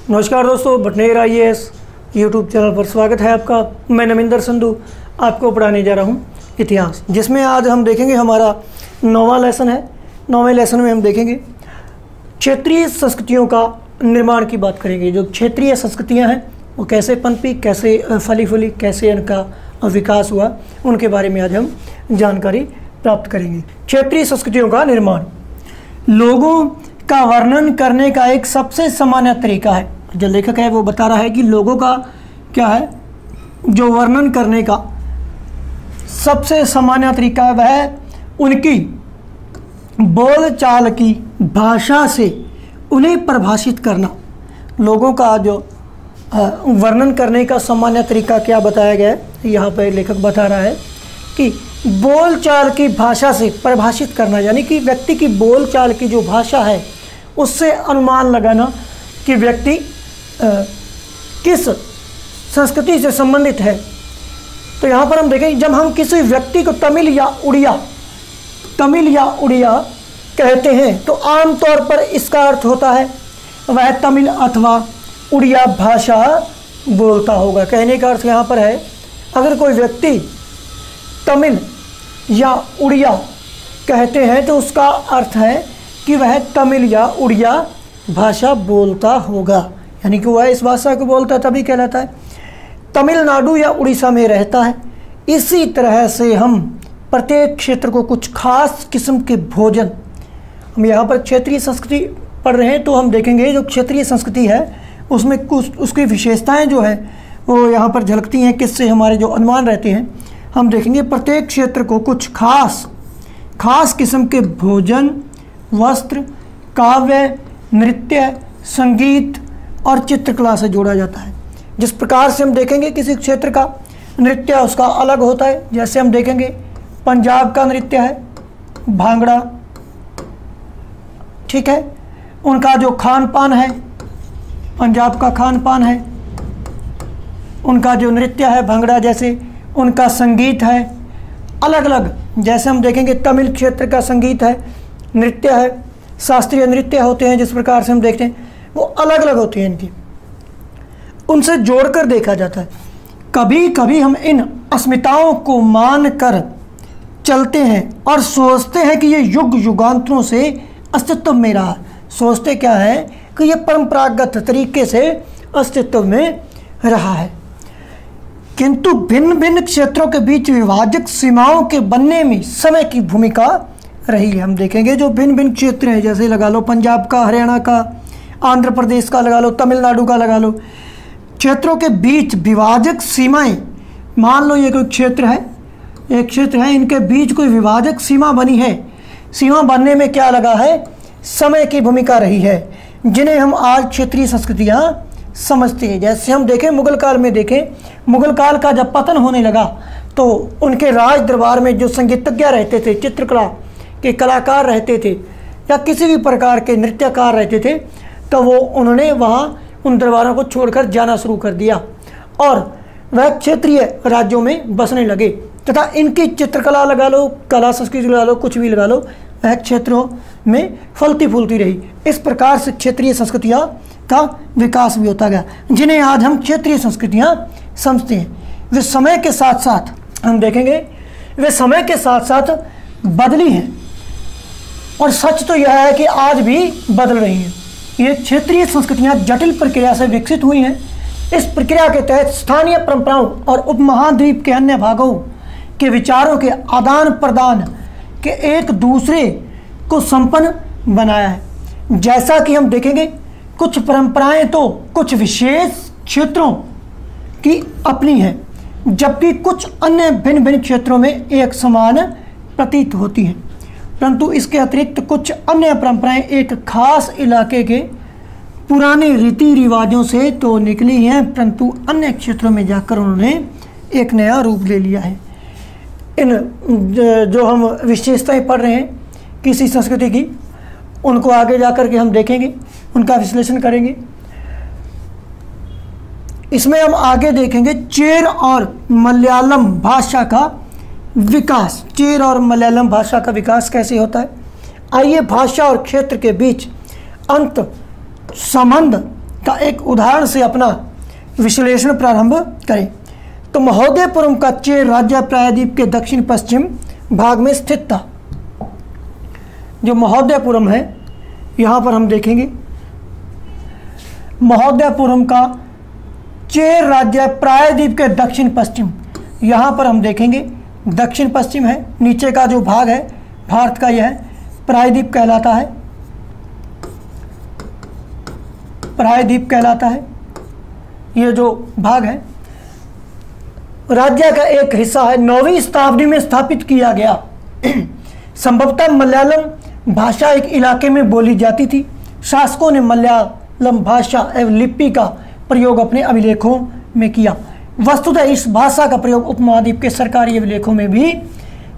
नमस्कार दोस्तों, Bhatner IAS YouTube channel पर स्वागत है आपका। मैं नमिंदर संधू आपको पढ़ाने जा रहा हूँ इतिहास, जिसमें आज हम देखेंगे हमारा 9वां लेसन है। 9वें लेसन में हम देखेंगे क्षेत्रीय संस्कृतियों का निर्माण की बात करेंगे। जो क्षेत्रीय संस्कृतियाँ हैं वो कैसे पनपी, कैसे फली फूली, कैसे इनका विकास हुआ, उनके बारे में आज हम जानकारी प्राप्त करेंगे। क्षेत्रीय संस्कृतियों का निर्माण लोगों का वर्णन करने का एक सबसे सामान्य तरीका है। जो लेखक है वो बता रहा है कि लोगों का क्या है, जो वर्णन करने का सबसे सामान्य तरीका है वह उनकी बोलचाल की भाषा से उन्हें परिभाषित करना। लोगों का जो वर्णन करने का सामान्य तरीका क्या बताया गया है, यहाँ पर लेखक बता रहा है कि बोलचाल की भाषा से परिभाषित करना, यानी कि व्यक्ति की बोलचाल की जो भाषा है उससे अनुमान लगाना कि व्यक्ति किस संस्कृति से संबंधित है। तो यहाँ पर हम देखें, जब हम किसी व्यक्ति को तमिल या उड़िया कहते हैं तो आमतौर पर इसका अर्थ होता है वह तमिल अथवा उड़िया भाषा बोलता होगा। कहने का अर्थ यहाँ पर है, अगर कोई व्यक्ति तमिल या उड़िया कहते हैं तो उसका अर्थ है कि वह तमिल या उड़िया भाषा बोलता होगा, यानी कि वह इस भाषा को बोलता है तभी कहलाता है। तमिलनाडु या उड़ीसा में रहता है। इसी तरह से हम प्रत्येक क्षेत्र को कुछ खास किस्म के भोजन, हम यहाँ पर क्षेत्रीय संस्कृति पढ़ रहे हैं तो हम देखेंगे जो क्षेत्रीय संस्कृति है उसमें कुछ उसकी विशेषताएं जो है वो यहाँ पर झलकती हैं, किससे हमारे जो अनुमान रहते हैं। हम देखेंगे प्रत्येक क्षेत्र को कुछ खास किस्म के भोजन, वस्त्र, काव्य, नृत्य, संगीत और चित्रकला से जोड़ा जाता है। जिस प्रकार से हम देखेंगे किसी क्षेत्र का नृत्य उसका अलग होता है। जैसे हम देखेंगे पंजाब का नृत्य है भांगड़ा, ठीक है। उनका जो खान पान है, पंजाब का खान पान है, उनका जो नृत्य है भांगड़ा जैसे, उनका संगीत है अलग अलग। जैसे हम देखेंगे तमिल क्षेत्र का संगीत है, नृत्य है, शास्त्रीय नृत्य होते हैं, जिस प्रकार से हम देखते हैं वो अलग अलग होती हैं। इनकी उनसे जोड़कर देखा जाता है। कभी कभी हम इन अस्मिताओं को मानकर चलते हैं और सोचते हैं कि ये युग युगांतरों से अस्तित्व में रहा। सोचते क्या है कि ये परंपरागत तरीके से अस्तित्व में रहा है, किंतु भिन्न भिन्न क्षेत्रों के बीच विभाजक सीमाओं के बनने में समय की भूमिका रही है। हम देखेंगे जो भिन्न भिन्न क्षेत्र हैं, जैसे लगा लो पंजाब का, हरियाणा का, आंध्र प्रदेश का लगा लो, तमिलनाडु का लगा लो, क्षेत्रों के बीच विभाजक सीमाएं, मान लो ये कोई क्षेत्र है, एक क्षेत्र है, इनके बीच कोई विभाजक सीमा बनी है। सीमा बनने में क्या लगा है, समय की भूमिका रही है, जिन्हें हम आज क्षेत्रीय संस्कृतियाँ समझते हैं। जैसे हम देखें मुगल काल में देखें, मुगल काल का जब पतन होने लगा तो उनके राज दरबार में जो संगीतज्ञ रहते थे, चित्रकला के कलाकार रहते थे या किसी भी प्रकार के नृत्यकार रहते थे, तो वो उन्होंने वहाँ उन दरबारों को छोड़कर जाना शुरू कर दिया और वह क्षेत्रीय राज्यों में बसने लगे तथा इनकी चित्रकला लगा लो, कला संस्कृति लगा लो, कुछ भी लगा लो, वह क्षेत्रों में फलती फूलती रही। इस प्रकार से क्षेत्रीय संस्कृतियाँ का विकास भी होता गया, जिन्हें आज हम क्षेत्रीय संस्कृतियाँ समझते हैं। वे समय के साथ साथ हम देखेंगे वे समय के साथ साथ बदली हैं और सच तो यह है कि आज भी बदल रही हैं। ये क्षेत्रीय संस्कृतियाँ जटिल प्रक्रिया से विकसित हुई हैं। इस प्रक्रिया के तहत स्थानीय परंपराओं और उपमहाद्वीप के अन्य भागों के विचारों के आदान प्रदान के एक दूसरे को संपन्न बनाया है। जैसा कि हम देखेंगे कुछ परंपराएं तो कुछ विशेष क्षेत्रों की अपनी हैं, जबकि कुछ अन्य भिन्न भिन्न क्षेत्रों में एक समान प्रतीत होती हैं। परंतु इसके अतिरिक्त कुछ अन्य परंपराएं एक खास इलाके के पुराने रीति रिवाजों से तो निकली हैं, परंतु अन्य क्षेत्रों में जाकर उन्होंने एक नया रूप ले लिया है। इन जो हम विशेषताएं पढ़ रहे हैं किसी संस्कृति की, उनको आगे जाकर के हम देखेंगे, उनका विश्लेषण करेंगे। इसमें हम आगे देखेंगे चेर और मलयालम भाषा का विकास। चेर और मलयालम भाषा का विकास कैसे होता है। आइए भाषा और क्षेत्र के बीच अंत संबंध का एक उदाहरण से अपना विश्लेषण प्रारंभ करें। तो महोदयपुरम का चेर राज्य प्रायद्वीप के दक्षिण पश्चिम भाग में स्थित था। जो महोदयपुरम है, यहाँ पर हम देखेंगे महोदयपुरम का चेर राज्य प्रायद्वीप के दक्षिण पश्चिम, यहाँ पर हम देखेंगे दक्षिण पश्चिम है। नीचे का जो भाग है भारत का, यह प्रायद्वीप कहलाता है, प्रायद्वीप कहलाता है। ये जो भाग है राज्य का एक हिस्सा है, 9वीं शताब्दी में स्थापित किया गया। संभवतः मलयालम भाषा एक इलाके में बोली जाती थी। शासकों ने मलयालम भाषा एवं लिपि का प्रयोग अपने अभिलेखों में किया। वस्तुतः इस भाषा का प्रयोग उपमहाद्वीप के सरकारी अभिलेखों में भी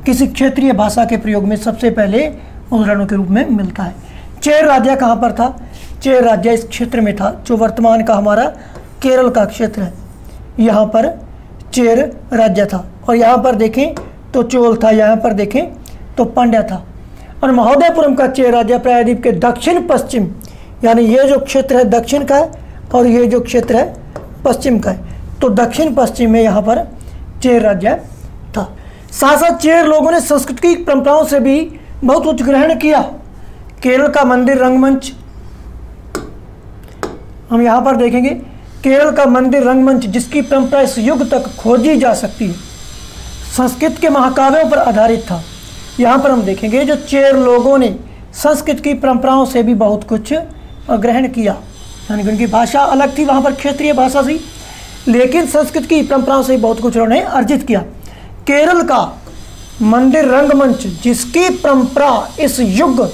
किसी क्षेत्रीय भाषा के प्रयोग में सबसे पहले उदाहरणों के रूप में मिलता है। चेर राज्य कहाँ पर था? चेर राज्य इस क्षेत्र में था जो वर्तमान का हमारा केरल का क्षेत्र है। यहाँ पर चेर राज्य था और यहाँ पर देखें तो चोल था, यहाँ पर देखें तो पांड्या था। और महोदयपुरम का चेर राज्य प्रायद्वीप के दक्षिण पश्चिम, यानी ये जो क्षेत्र है दक्षिण का है और ये जो क्षेत्र है पश्चिम का है, तो दक्षिण पश्चिम में यहाँ पर चेर राज्य था। साथ साथ चेर लोगों ने सांस्कृतिक परंपराओं से भी बहुत कुछ ग्रहण किया। केरल का मंदिर रंगमंच हम यहाँ पर देखेंगे, केरल का मंदिर रंगमंच जिसकी परंपरा इस युग तक खोजी जा सकती है, संस्कृत के महाकाव्यों पर आधारित था। यहाँ पर हम देखेंगे जो चेर लोगों ने संस्कृत की परंपराओं से भी बहुत कुछ ग्रहण किया, यानी उनकी भाषा अलग थी, वहाँ पर क्षेत्रीय भाषा थी, लेकिन संस्कृत की परंपराओं से बहुत कुछ उन्होंने अर्जित किया। केरल का मंदिर रंगमंच जिसकी परंपरा इस युग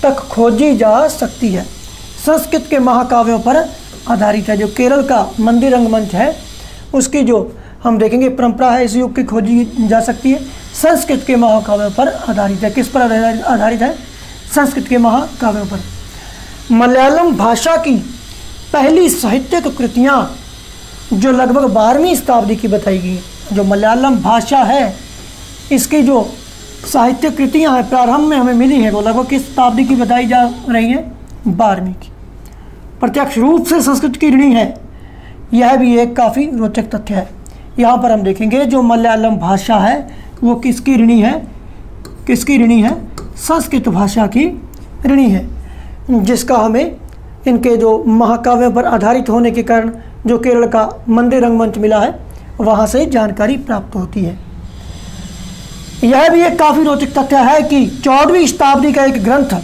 तक खोजी जा सकती है, संस्कृत के महाकाव्यों पर आधारित है। जो केरल का मंदिर रंगमंच है उसकी जो हम देखेंगे परंपरा है इस युग की खोजी जा सकती है, संस्कृत के महाकाव्यों पर आधारित है। किस पर आधारित है? संस्कृत के महाकाव्यों पर। मलयालम भाषा की पहली साहित्यिक कृतियाँ जो लगभग 12वीं शताब्दी की बताई गई, जो मलयालम भाषा है इसकी जो साहित्यिक कृतियाँ हैं प्रारंभ में हमें मिली हैं वो लगभग किस शताब्दी की बताई जा रही है? 12वीं की। प्रत्यक्ष रूप से संस्कृत की ऋणी है, यह भी एक काफ़ी रोचक तथ्य है। यहाँ पर हम देखेंगे जो मलयालम भाषा है वो किसकी ऋणी है? किसकी ऋणी है? संस्कृत भाषा की ऋणी है, जिसका हमें इनके जो महाकाव्यों पर आधारित होने के कारण जो केरल का मंदिर रंगमंच मिला है वहाँ से जानकारी प्राप्त होती है। यह भी एक काफ़ी रोचक तथ्य है कि 14वीं शताब्दी का एक ग्रंथ,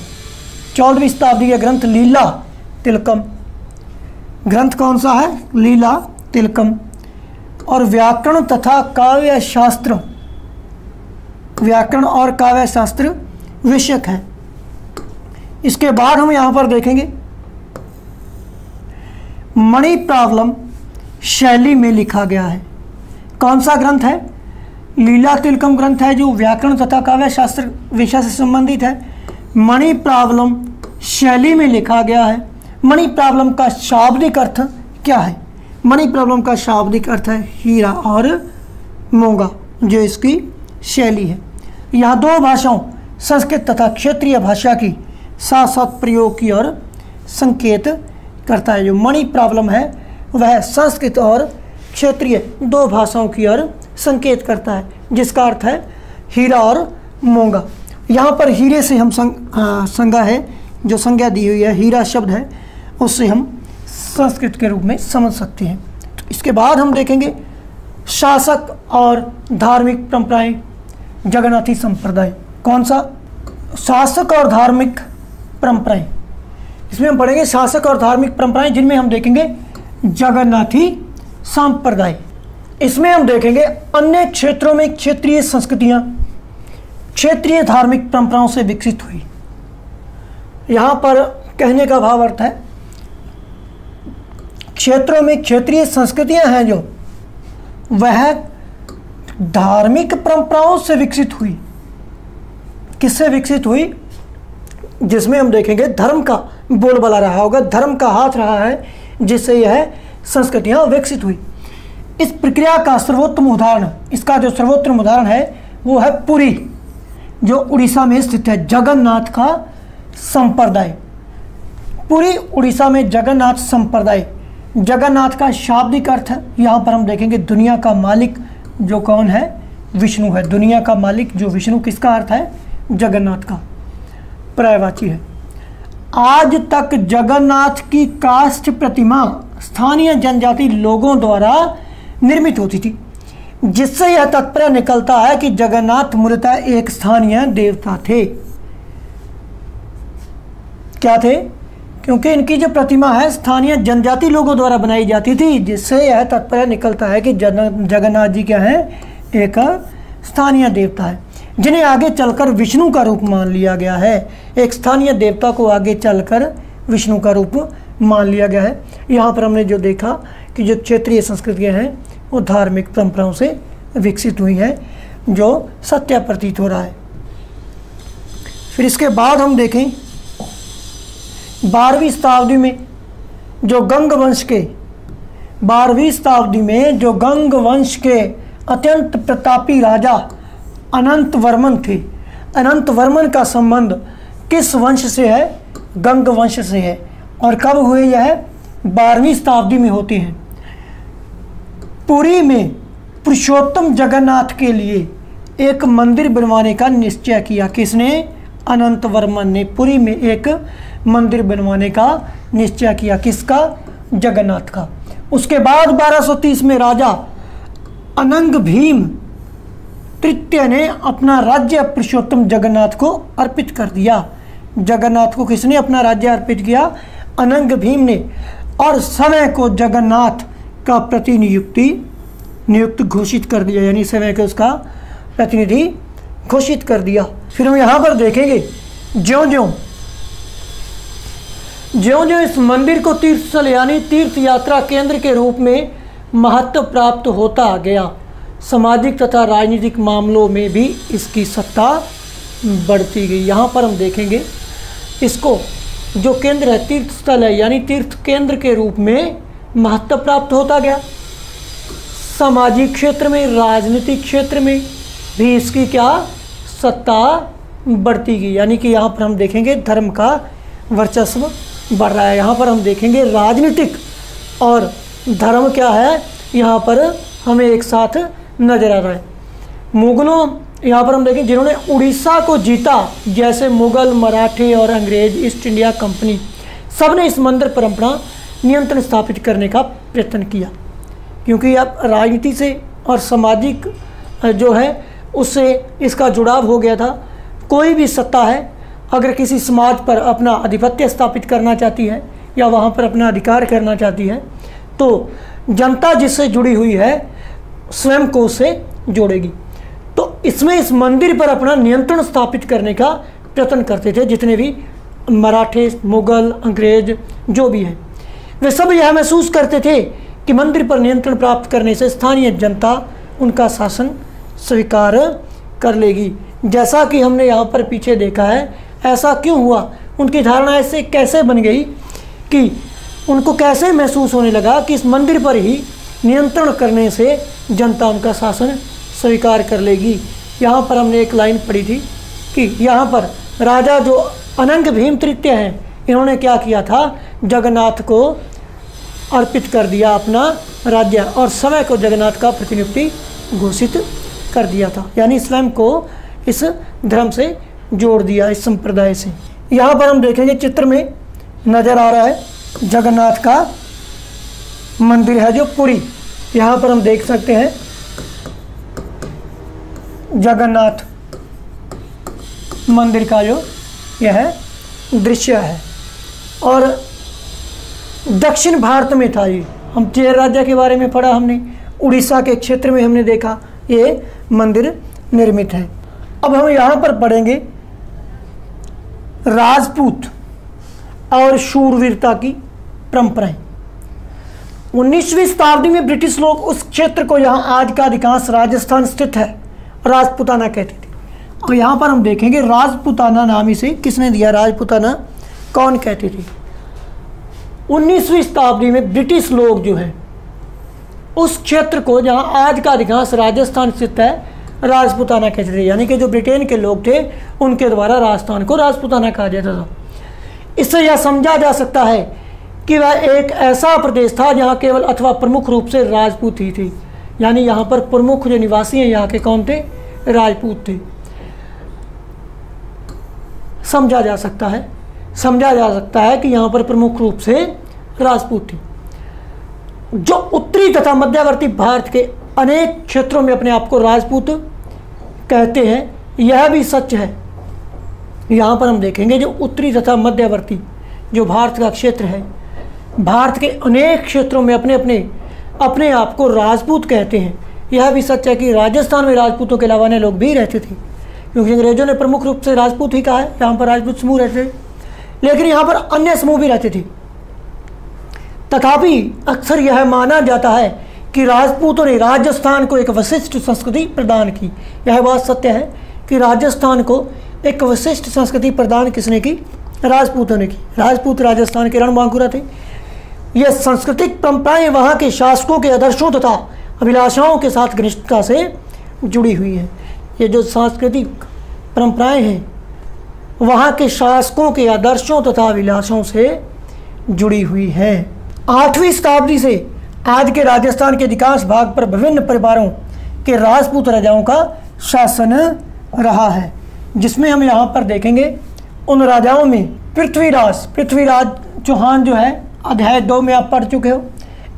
14वीं शताब्दी का ग्रंथ लीला तिलकम, ग्रंथ कौन सा है? लीला तिलकम, और व्याकरण तथा काव्य शास्त्र, व्याकरण और काव्य शास्त्र विषयक है। इसके बाद हम यहाँ पर देखेंगे मणि प्रावलम शैली में लिखा गया है। कौन सा ग्रंथ है? लीला तिलकम ग्रंथ है जो व्याकरण तथा काव्य शास्त्र विषय से संबंधित है। मणि प्रावलम शैली में लिखा गया है। मणि प्रावलम का शाब्दिक अर्थ क्या है? मणि प्रावलम का शाब्दिक अर्थ है हीरा और मूंगा, जो इसकी शैली है। यहाँ दो भाषाओं संस्कृत तथा क्षेत्रीय भाषा की साथ साथ प्रयोग की ओर संकेत करता है। जो मणि प्रावलम है वह संस्कृत और क्षेत्रीय दो भाषाओं की ओर संकेत करता है, जिसका अर्थ है हीरा और मूंगा। यहाँ पर हीरे से हम संज्ञा है, जो संज्ञा दी हुई है हीरा शब्द है, उससे हम संस्कृत के रूप में समझ सकते हैं। तो इसके बाद हम देखेंगे शासक और धार्मिक परंपराएं, जगन्नाथी संप्रदाय। कौन सा? शासक और धार्मिक परंपराएं। इसमें हम पढ़ेंगे शासक और धार्मिक परंपराएं, जिनमें हम देखेंगे जगन्नाथी संप्रदाय। इसमें हम देखेंगे अन्य क्षेत्रों में क्षेत्रीय संस्कृतियां क्षेत्रीय धार्मिक परंपराओं से विकसित हुई। यहाँ पर कहने का भाव अर्थ है क्षेत्रों में क्षेत्रीय संस्कृतियां हैं जो वह धार्मिक परंपराओं से विकसित हुई। किससे विकसित हुई? जिसमें हम देखेंगे धर्म का बोलबाला रहा होगा, धर्म का हाथ रहा है, जिससे यह संस्कृतियां विकसित हुई। इस प्रक्रिया का सर्वोत्तम उदाहरण, इसका जो सर्वोत्तम उदाहरण है वो है पुरी, जो उड़ीसा में स्थित है, जगन्नाथ का संप्रदाय। पुरी उड़ीसा में जगन्नाथ संप्रदाय जगन्नाथ का शाब्दिक अर्थ है, यहाँ पर हम देखेंगे दुनिया का मालिक जो कौन है, विष्णु है। दुनिया का मालिक जो विष्णु, किसका अर्थ है, जगन्नाथ का, पर्यायवाची है। आज तक जगन्नाथ की काष्ठ प्रतिमा स्थानीय जनजाति लोगों द्वारा निर्मित होती थी, जिससे यह तात्पर्य निकलता है कि जगन्नाथ मूलतः एक स्थानीय देवता थे। क्या थे? क्योंकि इनकी जो प्रतिमा है स्थानीय जनजाति लोगों द्वारा बनाई जाती थी, जिससे यह तात्पर्य निकलता है कि जगन्नाथ जी क्या है, एक स्थानीय देवता है, जिन्हें आगे चलकर विष्णु का रूप मान लिया गया है। एक स्थानीय देवता को आगे चलकर विष्णु का रूप मान लिया गया है। यहाँ पर हमने जो देखा कि जो क्षेत्रीय संस्कृतियाँ हैं वो धार्मिक परंपराओं से विकसित हुई हैं, जो सत्य प्रतीत हो रहा है। फिर इसके बाद हम देखें 12वीं शताब्दी में जो गंग वंश के 12वीं शताब्दी में जो गंग वंश के अत्यंत प्रतापी राजा अनंत वर्मन थे। अनंत वर्मन का संबंध किस वंश से है? गंग वंश से है। और कब हुए? यह 12वीं शताब्दी में होते हैं। पुरी में पुरुषोत्तम जगन्नाथ के लिए एक मंदिर बनवाने का निश्चय किया। किसने? अनंत वर्मन ने पुरी में एक मंदिर बनवाने का निश्चय किया। किसका? जगन्नाथ का। उसके बाद 1230 में राजा अनंग भीम तृतीय ने अपना राज्य पुरुषोत्तम जगन्नाथ को अर्पित कर दिया। जगन्नाथ को किसने अपना राज्य अर्पित किया? अनंग भीम ने। और समय को जगन्नाथ का नियुक्त घोषित कर दिया, यानी समय को उसका प्रतिनिधि घोषित कर दिया। फिर हम यहाँ पर देखेंगे ज्यों ज्यों इस मंदिर को तीर्थस्थल यानी तीर्थ यात्रा केंद्र के रूप में महत्व प्राप्त होता गया, सामाजिक तथा राजनीतिक मामलों में भी इसकी सत्ता बढ़ती गई। यहाँ पर हम देखेंगे इसको जो केंद्र है, तीर्थस्थल है यानी तीर्थ केंद्र के रूप में महत्व प्राप्त होता गया। सामाजिक क्षेत्र में, राजनीतिक क्षेत्र में भी इसकी क्या सत्ता बढ़ती गई, यानी कि यहाँ पर हम देखेंगे धर्म का वर्चस्व बढ़ रहा है। यहाँ पर हम देखेंगे राजनीतिक और धर्म क्या है, यहाँ पर हमें एक साथ नजर आ रहा है। मुगलों, यहाँ पर हम देखें जिन्होंने उड़ीसा को जीता, जैसे मुगल, मराठे और अंग्रेज, ईस्ट इंडिया कंपनी, सब ने इस मंदिर परंपरा नियंत्रण स्थापित करने का प्रयत्न किया। क्योंकि अब राजनीति से और सामाजिक जो है उससे इसका जुड़ाव हो गया था। कोई भी सत्ता है अगर किसी समाज पर अपना आधिपत्य स्थापित करना चाहती है या वहाँ पर अपना अधिकार करना चाहती है, तो जनता जिससे जुड़ी हुई है स्वयं को उससे जोड़ेगी। तो इसमें इस मंदिर पर अपना नियंत्रण स्थापित करने का प्रयत्न करते थे जितने भी मराठे, मुगल, अंग्रेज जो भी हैं। वे सब यह महसूस करते थे कि मंदिर पर नियंत्रण प्राप्त करने से स्थानीय जनता उनका शासन स्वीकार कर लेगी। जैसा कि हमने यहाँ पर पीछे देखा है, ऐसा क्यों हुआ, उनकी धारणा ऐसे कैसे बन गई कि उनको कैसे महसूस होने लगा कि इस मंदिर पर ही नियंत्रण करने से जनता उनका शासन स्वीकार कर लेगी। यहाँ पर हमने एक लाइन पढ़ी थी कि यहाँ पर राजा जो अनंग भीम तृतीय हैं, इन्होंने क्या किया था, जगन्नाथ को अर्पित कर दिया अपना राज्य और समय को जगन्नाथ का प्रतिनियुक्ति घोषित कर दिया था, यानी स्वयं को इस धर्म से जोड़ दिया, इस संप्रदाय से। यहाँ पर हम देखेंगे चित्र में नज़र आ रहा है जगन्नाथ का मंदिर है जो पुरी। यहाँ पर हम देख सकते हैं जगन्नाथ मंदिर का जो यह दृश्य है। और दक्षिण भारत में था ये, हम चेर राज्य के बारे में पढ़ा हमने, उड़ीसा के क्षेत्र में हमने देखा ये मंदिर निर्मित है। अब हम यहाँ पर पढ़ेंगे राजपूत और शूरवीरता की परंपराएं। 19वीं शताब्दी में ब्रिटिश लोग उस क्षेत्र को, यहाँ आज का अधिकांश राजस्थान स्थित है, राजपुताना कहते थे। और यहाँ पर हम देखेंगे राजपुताना नाम इसे किसने दिया, राजपुताना कौन कहते थे। 19वीं शताब्दी में ब्रिटिश लोग जो है उस क्षेत्र को, जहाँ आज का अधिकांश राजस्थान स्थित है, राजपुताना कहते थे। यानी कि जो ब्रिटेन के लोग थे उनके द्वारा राजस्थान को राजपुताना कहा जाता था। इससे यह समझा जा सकता है कि वह एक ऐसा प्रदेश था जहाँ केवल अथवा प्रमुख रूप से राजपूत ही थे। यानी यहाँ पर प्रमुख जो निवासी हैं यहाँ के कौन थे? राजपूत थे। समझा जा सकता है कि यहाँ पर प्रमुख रूप से राजपूत थे। जो उत्तरी तथा मध्यवर्ती भारत के अनेक क्षेत्रों में अपने आप को राजपूत कहते हैं, यह भी सच है। यहाँ पर हम देखेंगे जो उत्तरी तथा मध्यवर्ती जो भारत का क्षेत्र है, भारत के अनेक क्षेत्रों में अपने आप को राजपूत कहते हैं। यह भी सच है कि राजस्थान में राजपूतों के अलावा अन्य लोग भी रहते थे, क्योंकि अंग्रेजों ने प्रमुख रूप से राजपूत ही कहा है। यहाँ पर राजपूत समूह रहते थे, लेकिन यहाँ पर अन्य समूह भी रहते थे। तथापि अक्सर यह माना जाता है कि राजपूतों ने राजस्थान को एक विशिष्ट संस्कृति प्रदान की। यह बात सत्य है कि राजस्थान को एक विशिष्ट संस्कृति प्रदान किसने की? राजपूतों ने की। राजपूत राजस्थान के रणबांकुरा थे। यह सांस्कृतिक परंपराएं वहाँ के शासकों के आदर्शों तथा अभिलाषाओं के साथ घनिष्ठता से जुड़ी हुई हैं। ये जो सांस्कृतिक परंपराएं हैं वहाँ के शासकों के आदर्शों तथा अभिलाषाओं से जुड़ी हुई हैं। 8वीं शताब्दी से आज के राजस्थान के अधिकांश भाग पर विभिन्न परिवारों के राजपूत राजाओं का शासन रहा है, जिसमें हम यहाँ पर देखेंगे उन राजाओं में पृथ्वीराज चौहान जो है, अध्याय 2 में आप पढ़ चुके हो,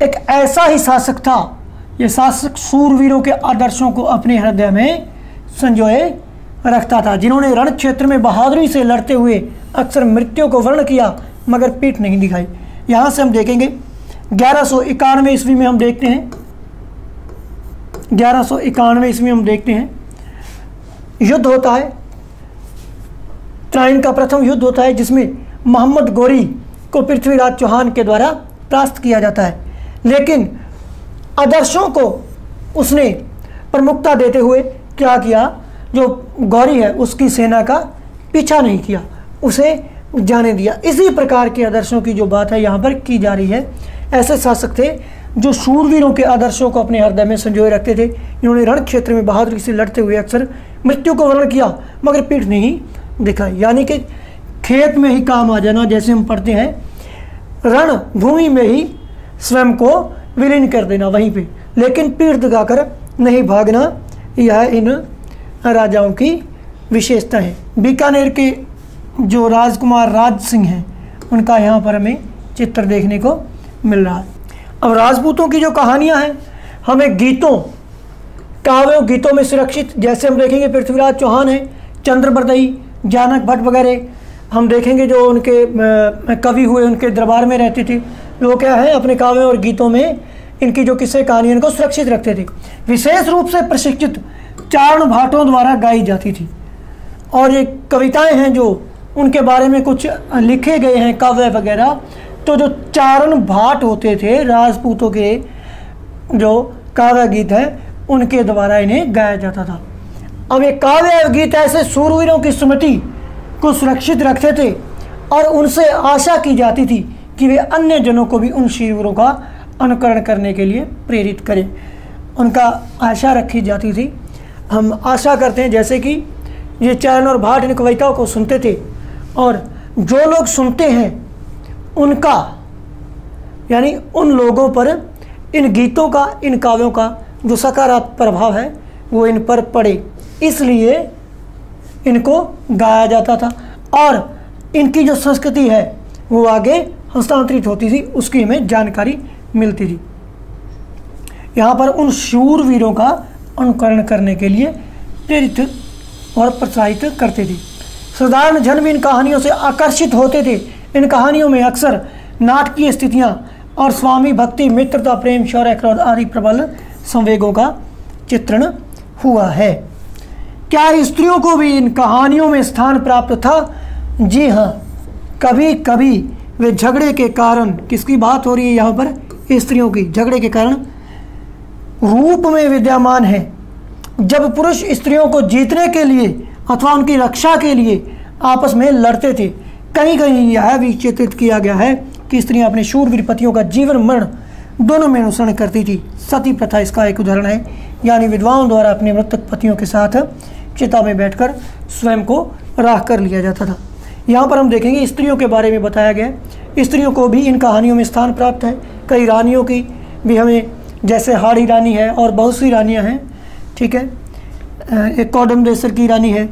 एक ऐसा ही शासक था। ये शासक सूरवीरों के आदर्शों को अपने हृदय में संजोए रखता था, जिन्होंने रण क्षेत्र में बहादुरी से लड़ते हुए अक्सर मृत्यु को वर्ण किया मगर पीठ नहीं दिखाई। यहाँ से हम देखेंगे 1191 ईस्वी में हम देखते हैं, 1191 ईस्वी में हम देखते हैं युद्ध होता है, त्राइन का प्रथम युद्ध होता है, जिसमें मोहम्मद गोरी को पृथ्वीराज चौहान के द्वारा परास्त किया जाता है। लेकिन आदर्शों को उसने प्रमुखता देते हुए क्या किया? जो गौरी है उसकी सेना का पीछा नहीं किया, उसे जाने दिया। इसी प्रकार के आदर्शों की जो बात है यहाँ पर की जा रही है। ऐसे शासक थे जो शूरवीरों के आदर्शों को अपने हृदय में संजोए रखते थे। इन्होंने रण क्षेत्र में बहादुरी से लड़ते हुए अक्सर मृत्यु को वर्ण किया मगर पीठ नहीं दिखाई। यानी कि खेत में ही काम आ जाना, जैसे हम पढ़ते हैं, रण भूमि में ही स्वयं को विलीन कर देना वहीं पे, लेकिन पीठ दिखाकर नहीं भागना, यह इन राजाओं की विशेषता है। बीकानेर के जो राजकुमार राज सिंह हैं उनका यहाँ पर हमें चित्र देखने को मिल रहा है। अब राजपूतों की जो कहानियाँ हैं हमें काव्यों गीतों में सुरक्षित, जैसे हम देखेंगे पृथ्वीराज चौहान हैं, चंद्रबरदई, जानक भट्ट वगैरह हम देखेंगे जो उनके कवि हुए, उनके दरबार में रहते थे। वो क्या है, अपने काव्यों और गीतों में इनकी जो किस्से कहानियाँ इनको सुरक्षित रखते थे। विशेष रूप से प्रशिक्षित चारण भाटों द्वारा गाई जाती थी। और ये कविताएं हैं जो उनके बारे में कुछ लिखे गए हैं काव्य वगैरह, तो जो चारण भाट होते थे राजपूतों के, जो काव्य गीत हैं उनके द्वारा इन्हें गाया जाता था। अब ये काव्य गीत ऐसे सूरवीरों की स्मृति को सुरक्षित रखते थे और उनसे आशा की जाती थी कि वे अन्य जनों को भी उन शीरवीरों का अनुकरण करने के लिए प्रेरित करें। उनका आशा रखी जाती थी। हम आशा करते हैं जैसे कि ये चारण और भाट इन कविताओं को सुनते थे और जो लोग सुनते हैं उनका, यानी उन लोगों पर इन गीतों का, इन काव्यों का जो सकारात्मक प्रभाव है वो इन पर पड़े, इसलिए इनको गाया जाता था और इनकी जो संस्कृति है वो आगे हस्तांतरित होती थी, उसकी हमें जानकारी मिलती थी। यहाँ पर उन शूरवीरों का अनुकरण करने के लिए प्रेरित और प्रोत्साहित करते थे। साधारण जन भी इन कहानियों से आकर्षित होते थे। इन कहानियों में अक्सर नाटकीय स्थितियाँ और स्वामी भक्ति, मित्रता, प्रेम, शौर्य, क्रोध आदि प्रबल संवेगों का चित्रण हुआ है। क्या स्त्रियों को भी इन कहानियों में स्थान प्राप्त था? जी हाँ, कभी कभी वे झगड़े के कारण, किसकी बात हो रही है यहाँ पर? स्त्रियों की, झगड़े के कारण रूप में विद्यमान है। जब पुरुष स्त्रियों को जीतने के लिए अथवा उनकी रक्षा के लिए आपस में लड़ते थे। कहीं कहीं यह भी चित्रित किया गया है कि स्त्रियां अपने शूरवीर पतियों का जीवन मरण दोनों में अनुसरण करती थी। सती प्रथा इसका एक उदाहरण है, यानी विधवाओं द्वारा अपने मृतक पतियों के साथ चिता में बैठकर स्वयं को राख कर लिया जाता था। यहाँ पर हम देखेंगे स्त्रियों के बारे में बताया गया है। स्त्रियों को भी इन कहानियों में स्थान प्राप्त है। कई रानियों की भी हमें, जैसे हाड़ी रानी है और बहुत सी रानियाँ हैं, ठीक है, एक कौडमदेसर की रानी है,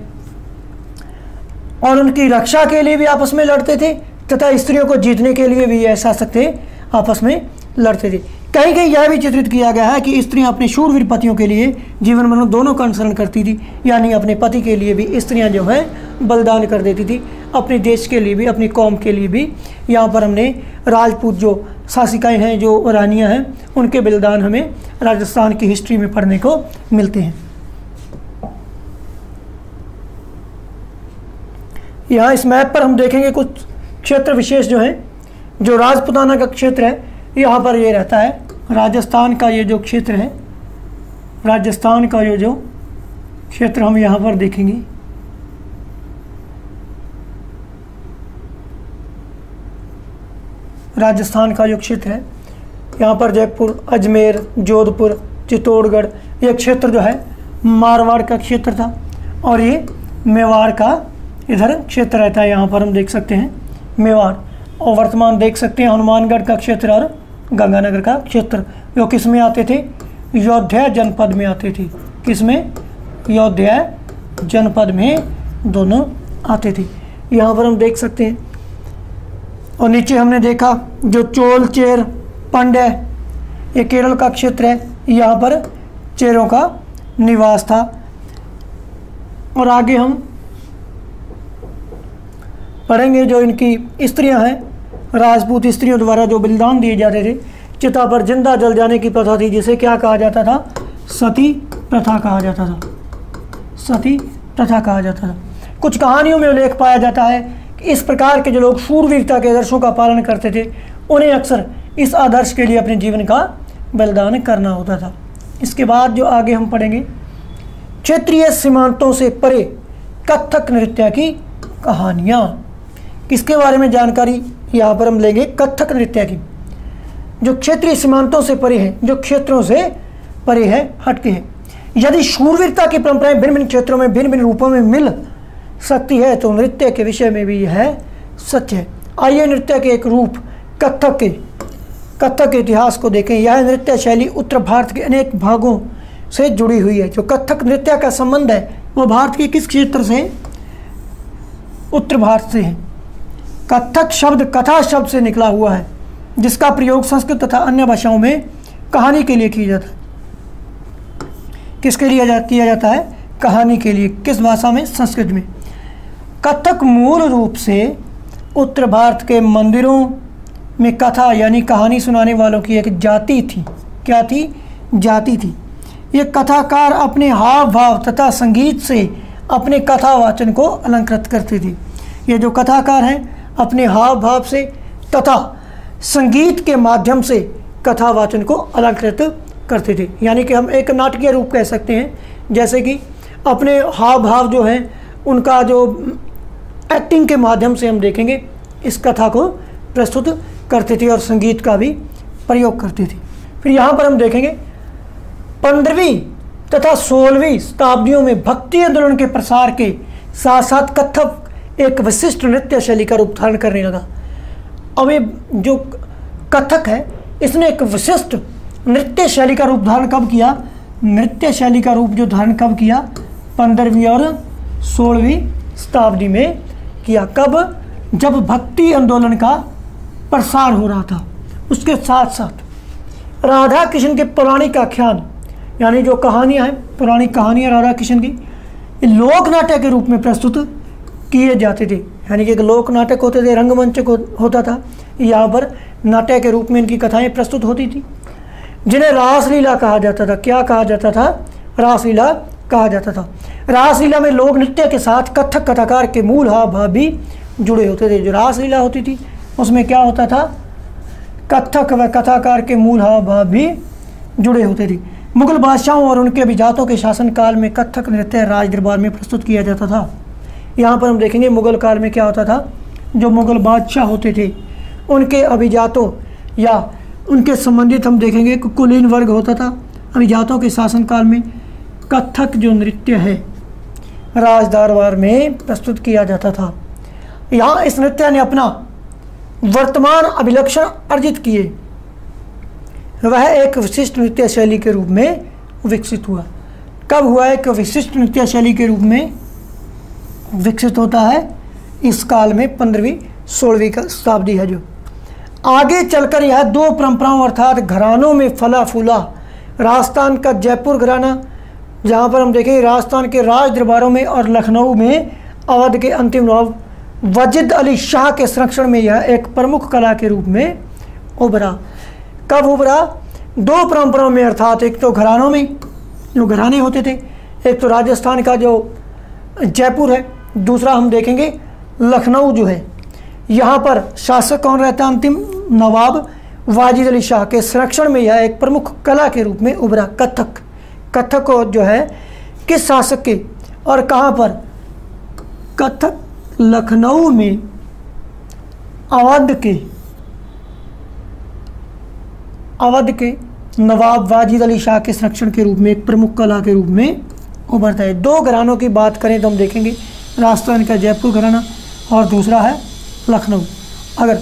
और उनकी रक्षा के लिए भी आपस में लड़ते थे तथा स्त्रियों को जीतने के लिए भी ऐसा सकते आपस में लड़ते थे। कहीं कहीं यह भी चित्रित किया गया है कि स्त्रियां अपने शूरवीर पतियों के लिए जीवन मरण दोनों का अनुसरण करती थी, यानी अपने पति के लिए भी स्त्रियां जो है बलिदान कर देती थी, अपने देश के लिए भी, अपनी कौम के लिए भी। यहाँ पर हमने राजपूत जो शासिकाएं हैं, जो रानियां हैं, उनके बलिदान हमें राजस्थान की हिस्ट्री में पढ़ने को मिलते हैं। यहाँ इस मैप पर हम देखेंगे कुछ क्षेत्र विशेष जो हैं, जो राजपुताना का क्षेत्र है यहाँ पर ये रहता है। राजस्थान का ये जो क्षेत्र है, राजस्थान का ये जो क्षेत्र हम यहाँ पर देखेंगे, राजस्थान का जो क्षेत्र है, यहाँ पर जयपुर, अजमेर, जोधपुर, चित्तौड़गढ़, ये क्षेत्र जो है मारवाड़ का क्षेत्र था, और ये मेवाड़ का इधर क्षेत्र रहता है। यहाँ पर हम देख सकते हैं मेवाड़, और वर्तमान देख सकते हैं हनुमानगढ़ का क्षेत्र और गंगानगर का क्षेत्र, जो किस में आते थे, अयोध्या जनपद में आते थे। किस में, अयोध्या जनपद में दोनों आते थे। यहाँ पर हम देख सकते हैं, और नीचे हमने देखा जो चोल चेर पांड्य, ये केरल का क्षेत्र है, यहाँ पर चेरों का निवास था। और आगे हम पढ़ेंगे जो इनकी स्त्रियां हैं, राजपूत स्त्रियों द्वारा जो बलिदान दिए जाते थे, चिता पर जिंदा जल जाने की प्रथा थी, जिसे क्या कहा जाता था, सती प्रथा कहा जाता था, सती प्रथा कहा जाता था। कुछ कहानियों में उल्लेख पाया जाता है कि इस प्रकार के जो लोग शूरवीरता के आदर्शों का पालन करते थे, उन्हें अक्सर इस आदर्श के लिए अपने जीवन का बलिदान करना होता था। इसके बाद जो आगे हम पढ़ेंगे, क्षेत्रीय सीमांतों से परे कथक नृत्य की कहानियाँ। किसके बारे में जानकारी यहाँ पर हम लेंगे, कथक नृत्य की, जो क्षेत्रीय सीमांतों से परे है, जो क्षेत्रों से परे है, हटके है। यदि शूरवीरता की परंपराएं भिन्न भिन्न क्षेत्रों में भिन्न भिन्न रूपों में मिल सकती है, तो नृत्य के विषय में भी यह सच है। आइए नृत्य के एक रूप कथक के इतिहास को देखें। यह नृत्य शैली उत्तर भारत के अनेक भागों से जुड़ी हुई है। जो कथक नृत्य का संबंध है वो भारत के किस क्षेत्र से, उत्तर भारत से है। कथक शब्द कथा शब्द से निकला हुआ है, जिसका प्रयोग संस्कृत तथा अन्य भाषाओं में कहानी के लिए किया जाता है। किसके लिए किया जाता है, कहानी के लिए। किस भाषा में, संस्कृत में। कथक मूल रूप से उत्तर भारत के मंदिरों में कथा यानी कहानी सुनाने वालों की एक जाति थी। क्या थी, जाति थी। ये कथाकार अपने हाव भाव तथा संगीत से अपने कथा वाचन को अलंकृत करते थे। ये जो कथाकार हैं अपने हाव भाव से तथा संगीत के माध्यम से कथा वाचन को अलंकृत करते थे। यानी कि हम एक नाटकीय रूप कह सकते हैं, जैसे कि अपने हाव भाव जो हैं उनका जो एक्टिंग के माध्यम से हम देखेंगे इस कथा को प्रस्तुत करते थे, और संगीत का भी प्रयोग करते थे। फिर यहाँ पर हम देखेंगे 15वीं तथा 16वीं शताब्दियों में भक्ति आंदोलन के प्रसार के साथ साथ कथक एक विशिष्ट नृत्य शैली का रूप धारण करने लगा। अब ये जो कथक है इसने एक विशिष्ट नृत्य शैली का रूप धारण कब किया, नृत्य शैली का रूप जो धारण कब किया, 15वीं और 16वीं शताब्दी में किया। कब, जब भक्ति आंदोलन का प्रसार हो रहा था। उसके साथ साथ राधा कृष्ण के पौराणिक आख्यान यानी जो कहानियाँ हैं, पौराणिक कहानियाँ राधा कृष्ण की, लोक नाटक के रूप में प्रस्तुत किए जाते थे। यानी कि एक लोक नाटक होते थे, रंगमंच होता था, यहाँ पर नाटक के रूप में इनकी कथाएं प्रस्तुत होती थी, जिन्हें रासलीला कहा जाता था। क्या कहा जाता था, रासलीला कहा जाता था। रासलीला में लोक नृत्य के साथ कथक कथाकार के मूल हाव भाव भी जुड़े होते थे। जो रासलीला होती थी उसमें क्या होता था, कथक व कथाकार के मूल हाव भाव भी जुड़े होते थे। मुगल बादशाहों और उनके अभिजातों के शासनकाल में कथक नृत्य राज दरबार में प्रस्तुत किया जाता था। यहाँ पर हम देखेंगे मुगल काल में क्या होता था, जो मुगल बादशाह होते थे उनके अभिजातों या उनके संबंधित हम देखेंगे कुलीन वर्ग होता था। अभिजातों के शासनकाल में कथक जो नृत्य है राज दरबार में प्रस्तुत किया जाता था। यहाँ इस नृत्य ने अपना वर्तमान अभिलक्षण अर्जित किए, वह एक विशिष्ट नृत्य शैली के रूप में विकसित हुआ। कब हुआ एक विशिष्ट नृत्य शैली के रूप में विकसित होता है? इस काल में 15वीं 16वीं का शताब्दी है। जो आगे चलकर यह दो परंपराओं अर्थात घरानों में फला फूला। राजस्थान का जयपुर घराना, जहाँ पर हम देखें राजस्थान के राज दरबारों में, और लखनऊ में अवध के अंतिम नवाब वाजिद अली शाह के संरक्षण में यह एक प्रमुख कला के रूप में उभरा। कब उभरा? दो परंपराओं में, अर्थात एक तो घरानों में, जो घराने होते थे, एक तो राजस्थान का जो जयपुर है, दूसरा हम देखेंगे लखनऊ जो है। यहाँ पर शासक कौन रहता है? अंतिम नवाब वाजिद अली शाह के संरक्षण में यह एक प्रमुख कला के रूप में उभरा। कथक, कथक जो है किस शासक के और कहाँ पर? कथक लखनऊ में अवध के नवाब वाजिद अली शाह के संरक्षण के रूप में एक प्रमुख कला के रूप में उभरता है। दो घरानों की बात करें तो हम देखेंगे राजस्थान का जयपुर घराना और दूसरा है लखनऊ। अगर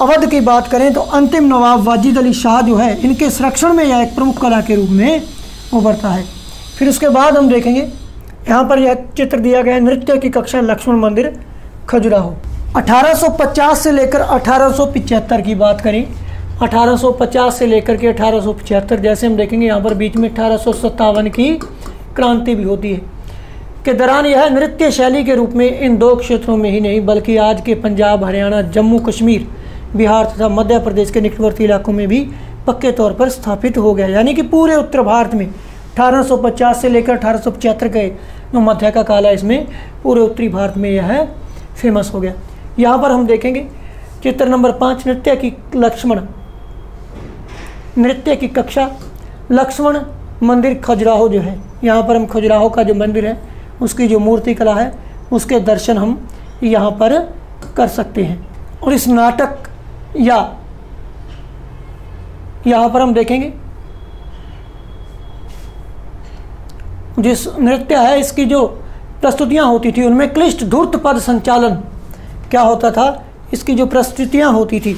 अवध की बात करें तो अंतिम नवाब वाजिद अली शाह जो है, इनके संरक्षण में यह एक प्रमुख कला के रूप में उभरता है। फिर उसके बाद हम देखेंगे यहाँ पर यह चित्र दिया गया है, नृत्य की कक्षा लक्ष्मण मंदिर खजुराहो। 1850 से लेकर 1875 की बात करें, 1850 से लेकर के 1875, जैसे हम देखेंगे यहाँ पर बीच में 1857 की क्रांति भी होती है, के दौरान यह नृत्य शैली के रूप में इन दो क्षेत्रों में ही नहीं बल्कि आज के पंजाब, हरियाणा, जम्मू कश्मीर, बिहार तथा मध्य प्रदेश के निकटवर्ती इलाकों में भी पक्के तौर पर स्थापित हो गया। यानी कि पूरे उत्तर भारत में 1850 से लेकर 1875 के जो मध्य का काल है, इसमें पूरे उत्तरी भारत में यह फेमस हो गया। यहाँ पर हम देखेंगे चित्र नंबर 5, नृत्य की लक्ष्मण, नृत्य की कक्षा लक्ष्मण मंदिर खजुराहो जो है। यहाँ पर हम खजुराहो का जो मंदिर है उसकी जो मूर्ति कला है उसके दर्शन हम यहाँ पर कर सकते हैं। और इस नाटक या यहाँ पर हम देखेंगे जिस नृत्य है इसकी जो प्रस्तुतियाँ होती थी उनमें क्लिष्ट धूर्त पद संचालन क्या होता था? इसकी जो प्रस्तुतियाँ होती थी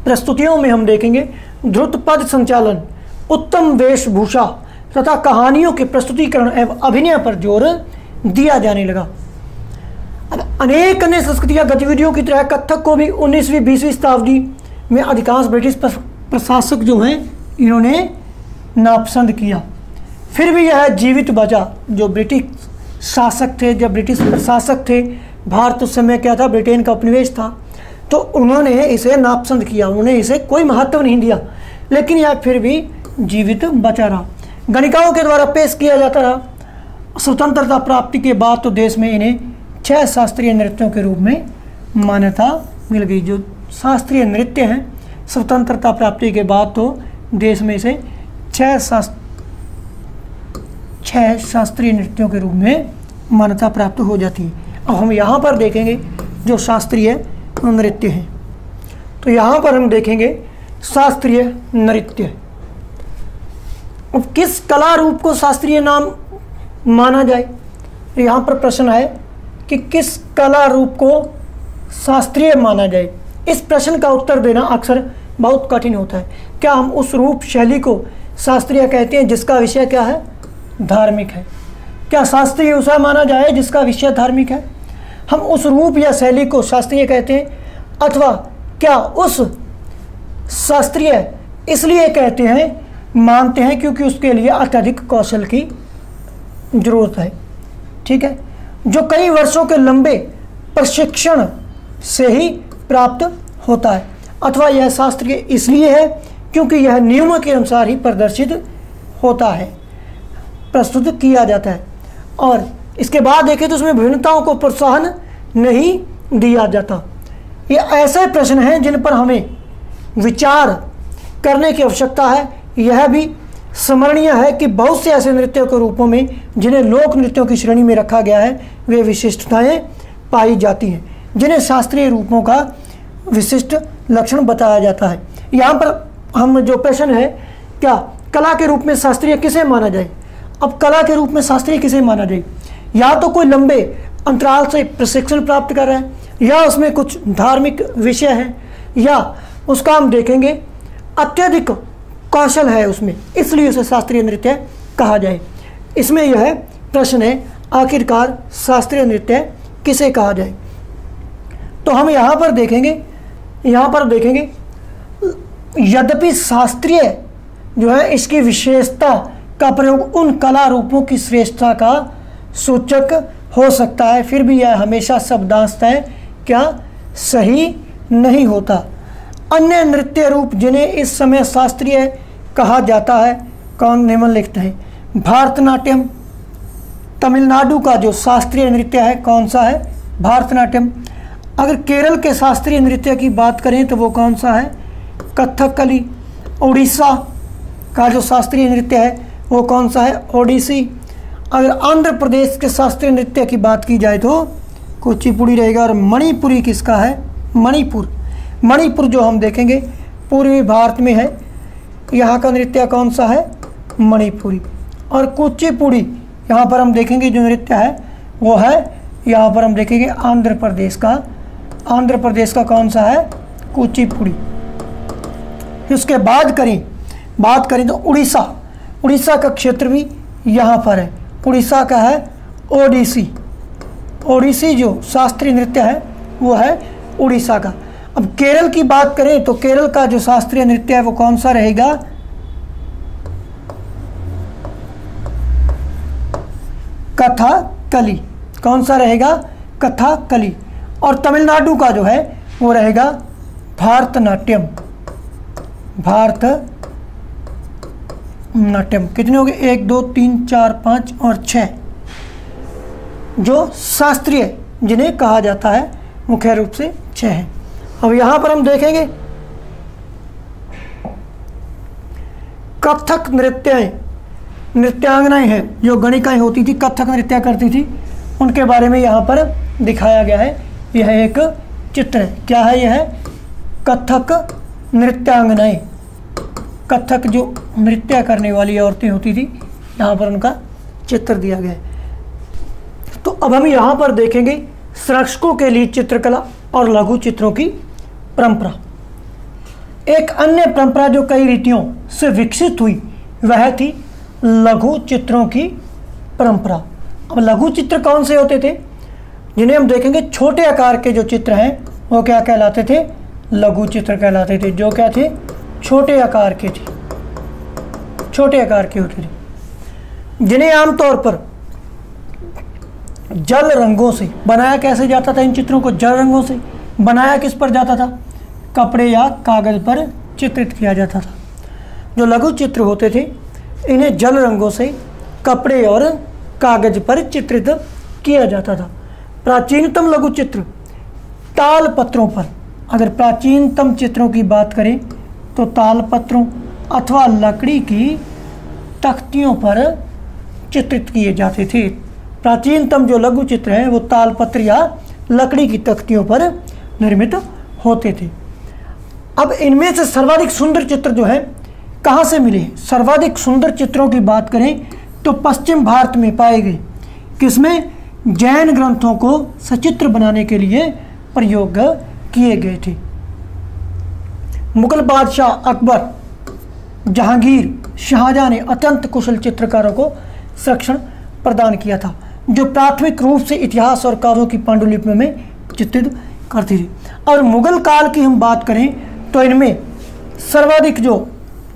प्रस्तुतियों में हम देखेंगे द्रुत पद संचालन, उत्तम वेशभूषा तथा कहानियों के प्रस्तुतिकरण एवं अभिनय पर जोर दिया जाने लगा। अब अनेक अन्य संस्कृतियाँ गतिविधियों की तरह कथक को भी 19वीं 20वीं शताब्दी में अधिकांश ब्रिटिश प्रशासक जो हैं इन्होंने नापसंद किया। फिर भी यह जीवित बचा। जो ब्रिटिश शासक थे, जब ब्रिटिश प्रशासक थे, भारत उस समय क्या था? ब्रिटेन का उपनिवेश था, तो उन्होंने इसे नापसंद किया, उन्होंने इसे कोई महत्व नहीं दिया, लेकिन यह फिर भी जीवित बचा रहा। गणिकाओं के द्वारा पेश किया जाता रहा। स्वतंत्रता प्राप्ति के बाद तो देश में इन्हें 6 शास्त्रीय नृत्यों के रूप में मान्यता मिल गई। जो शास्त्रीय नृत्य हैं स्वतंत्रता प्राप्ति के बाद तो देश में इसे 6 शास्त्रीय नृत्यों के रूप में मान्यता प्राप्त हो जाती है। अब हम यहाँ पर देखेंगे जो शास्त्रीय नृत्य हैं, तो यहाँ पर हम देखेंगे शास्त्रीय नृत्य। अब किस कला रूप को शास्त्रीय नाम माना जाए? यहाँ पर प्रश्न है कि किस कला रूप को शास्त्रीय माना जाए। इस प्रश्न का उत्तर देना अक्सर बहुत कठिन होता है। क्या हम उस रूप शैली को शास्त्रीय कहते हैं जिसका विषय क्या है? धार्मिक है। क्या शास्त्रीय उसे माना जाए जिसका विषय धार्मिक है? हम उस रूप या शैली को शास्त्रीय कहते हैं, अथवा क्या उस शास्त्रीय इसलिए कहते हैं, मानते हैं क्योंकि उसके लिए अत्यधिक कौशल की जरूरत है। ठीक है, जो कई वर्षों के लंबे प्रशिक्षण से ही प्राप्त होता है, अथवा यह शास्त्रीय इसलिए है क्योंकि यह नियमों के अनुसार ही प्रदर्शित होता है, प्रस्तुत किया जाता है। और इसके बाद देखें तो उसमें विभिन्नताओं को प्रोत्साहन नहीं दिया जाता। ये ऐसे प्रश्न हैं जिन पर हमें विचार करने की आवश्यकता है। यह भी स्मरणीय है कि बहुत से ऐसे नृत्यों के रूपों में जिन्हें लोक नृत्यों की श्रेणी में रखा गया है वे विशिष्टताएं पाई जाती हैं, जिन्हें शास्त्रीय रूपों का विशिष्ट लक्षण बताया जाता है। यहाँ पर हम जो प्रश्न है, क्या कला के रूप में शास्त्रीय किसे माना जाए? अब कला के रूप में शास्त्रीय किसे माना जाए? या तो कोई लंबे अंतराल से प्रशिक्षण प्राप्त कर रहा है, या उसमें कुछ धार्मिक विषय है, या उसका हम देखेंगे अत्यधिक कौशल है उसमें, इसलिए उसे शास्त्रीय नृत्य कहा जाए। इसमें यह प्रश्न है, आखिरकार शास्त्रीय नृत्य किसे कहा जाए। तो हम यहाँ पर देखेंगे यद्यपि शास्त्रीय जो है इसकी विशेषता का प्रयोग उन कला रूपों की श्रेष्ठता का सूचक हो सकता है, फिर भी यह हमेशा शब्दांशतः क्या सही नहीं होता। अन्य नृत्य रूप जिन्हें इस समय शास्त्रीय कहा जाता है कौन, निम्न लिखते हैं। भारतनाट्यम, तमिलनाडु का जो शास्त्रीय नृत्य है कौन सा है, भारतनाट्यम। अगर केरल के शास्त्रीय नृत्य की बात करें तो वो कौन सा है, कथकली। उड़ीसा का जो शास्त्रीय नृत्य है वो कौन सा है, ओडिसी। अगर आंध्र प्रदेश के शास्त्रीय नृत्य की बात की जाए तो कुचिपुड़ी रहेगा। और मणिपुरी किसका है, मणिपुर। मणिपुर जो हम देखेंगे पूर्वी भारत में है, यहाँ का नृत्य कौन सा है, मणिपुरी। और कुचिपुड़ी यहाँ पर हम देखेंगे जो नृत्य है वो है, यहाँ पर हम देखेंगे आंध्र प्रदेश का कौन सा है, कुचिपुड़ी। उसके बाद करें तो उड़ीसा का क्षेत्र भी यहाँ पर है, उड़ीसा का है ओडिसी जो शास्त्रीय नृत्य है वो है उड़ीसा का। अब केरल की बात करें तो केरल का जो शास्त्रीय नृत्य है वो कौन सा रहेगा, कथकली। कौन सा रहेगा, कथकली। और तमिलनाडु का जो है वो रहेगा भारतनाट्यम। कितने हो गए, 1 2 3 4 5 और 6 जो शास्त्रीय जिन्हें कहा जाता है मुख्य रूप से 6 है। अब यहाँ पर हम देखेंगे कथक नृत्यांगनाएं हैं, जो गणिकाएं होती थी, कथक नृत्य करती थी, उनके बारे में यहाँ पर दिखाया गया है। यह एक चित्र है, क्या है यह, कथक नृत्यांगनाएं। कथक जो नृत्य करने वाली औरतें होती थी, यहाँ पर उनका चित्र दिया गया है। तो अब हम यहाँ पर देखेंगे संरक्षकों के लिए चित्रकला और लघु चित्रों की परंपरा। एक अन्य परंपरा जो कई रीतियों से विकसित हुई वह थी लघु चित्रों की परंपरा। अब लघु चित्र कौन से होते थे, जिन्हें हम देखेंगे छोटे आकार के जो चित्र हैं वो क्या कहलाते थे, लघु चित्र कहलाते थे। जो क्या थे, छोटे आकार के होते थे, जिन्हें आमतौर पर जल रंगों से बनाया कैसे जाता था। इन चित्रों को जल रंगों से बनाया किस पर जाता था, कपड़े या कागज पर चित्रित किया जाता था। जो लघु चित्र होते थे इन्हें जल रंगों से कपड़े और कागज पर चित्रित किया जाता था। प्राचीनतम लघु चित्र ताल पत्रों पर, अगर प्राचीनतम चित्रों की बात करें तो ताल पत्रों अथवा लकड़ी की तख्तियों पर चित्रित किए जाते थे। प्राचीनतम जो लघु चित्र हैं वो तालपत्र या लकड़ी की तख्तियों पर निर्मित होते थे। अब इनमें से सर्वाधिक सुंदर चित्र जो है कहाँ से मिले, सर्वाधिक सुंदर चित्रों की बात करें तो पश्चिम भारत में पाए गए। किसमें, जैन ग्रंथों को सचित्र बनाने के लिए प्रयोग किए गए थे। मुगल बादशाह अकबर, जहांगीर, शाहजहां ने अत्यंत कुशल चित्रकारों को संरक्षण प्रदान किया था, जो प्राथमिक रूप से इतिहास और काव्यों की पांडुलिपियों में चित्रित करती थी। और मुगल काल की हम बात करें तो इनमें सर्वाधिक जो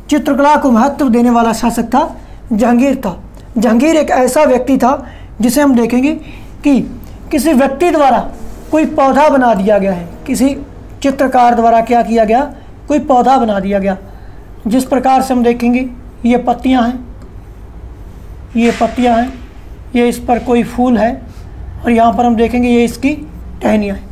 चित्रकला को महत्व देने वाला शासक था जहांगीर था। जहांगीर एक ऐसा व्यक्ति था जिसे हम देखेंगे कि किसी व्यक्ति द्वारा कोई पौधा बना दिया गया है, किसी चित्रकार द्वारा क्या किया गया, कोई पौधा बना दिया गया। जिस प्रकार से हम देखेंगे ये पत्तियां हैं, ये इस पर कोई फूल है, और यहाँ पर हम देखेंगे ये इसकी टहनियाँ हैं।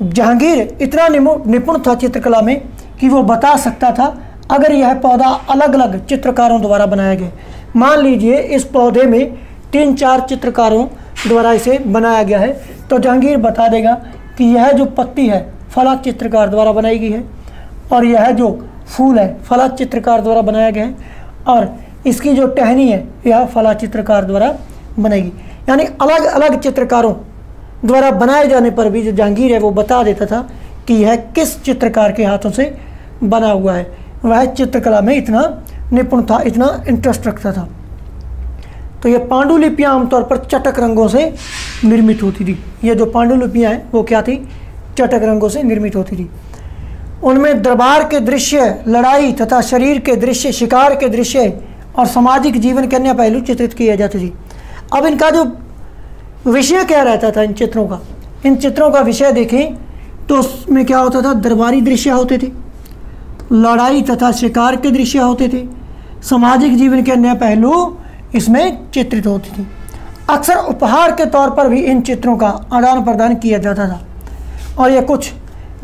जहांगीर इतना निपुण था चित्रकला में कि वो बता सकता था अगर यह पौधा अलग अलग चित्रकारों द्वारा बनाया गया, मान लीजिए इस पौधे में 3-4 चित्रकारों द्वारा इसे बनाया गया है, तो जहांगीर बता देगा कि यह जो पत्ती है फला चित्रकार द्वारा बनाई गई है, और यह जो फूल है फला चित्रकार द्वारा बनाया गया है, और इसकी जो टहनी है यह फला चित्रकार द्वारा बनाई गई। यानी अलग अलग चित्रकारों द्वारा बनाए जाने पर भी जो जहांगीर है वो बता देता था कि यह किस चित्रकार के हाथों से बना हुआ है। वह चित्रकला में इतना निपुण था, इतना इंटरेस्ट रखता था। तो ये पांडुलिपियाँ आमतौर पर चटक रंगों से निर्मित होती थी। ये जो पांडुलिपियाँ हैं वो क्या थी, चटक रंगों से निर्मित होती थी। उनमें दरबार के दृश्य, लड़ाई तथा शरीर के दृश्य, शिकार के दृश्य और सामाजिक जीवन के अन्य पहलू चित्रित किए जाते थे। अब इनका जो विषय क्या रहता था इन चित्रों का, इन चित्रों का विषय देखें तो उसमें क्या होता था, दरबारी दृश्य होते थे, लड़ाई तथा शिकार के दृश्य होते थे, सामाजिक जीवन के अन्य पहलू इसमें चित्रित होते थे। अक्सर उपहार के तौर पर भी इन चित्रों का आदान प्रदान किया जाता था और ये कुछ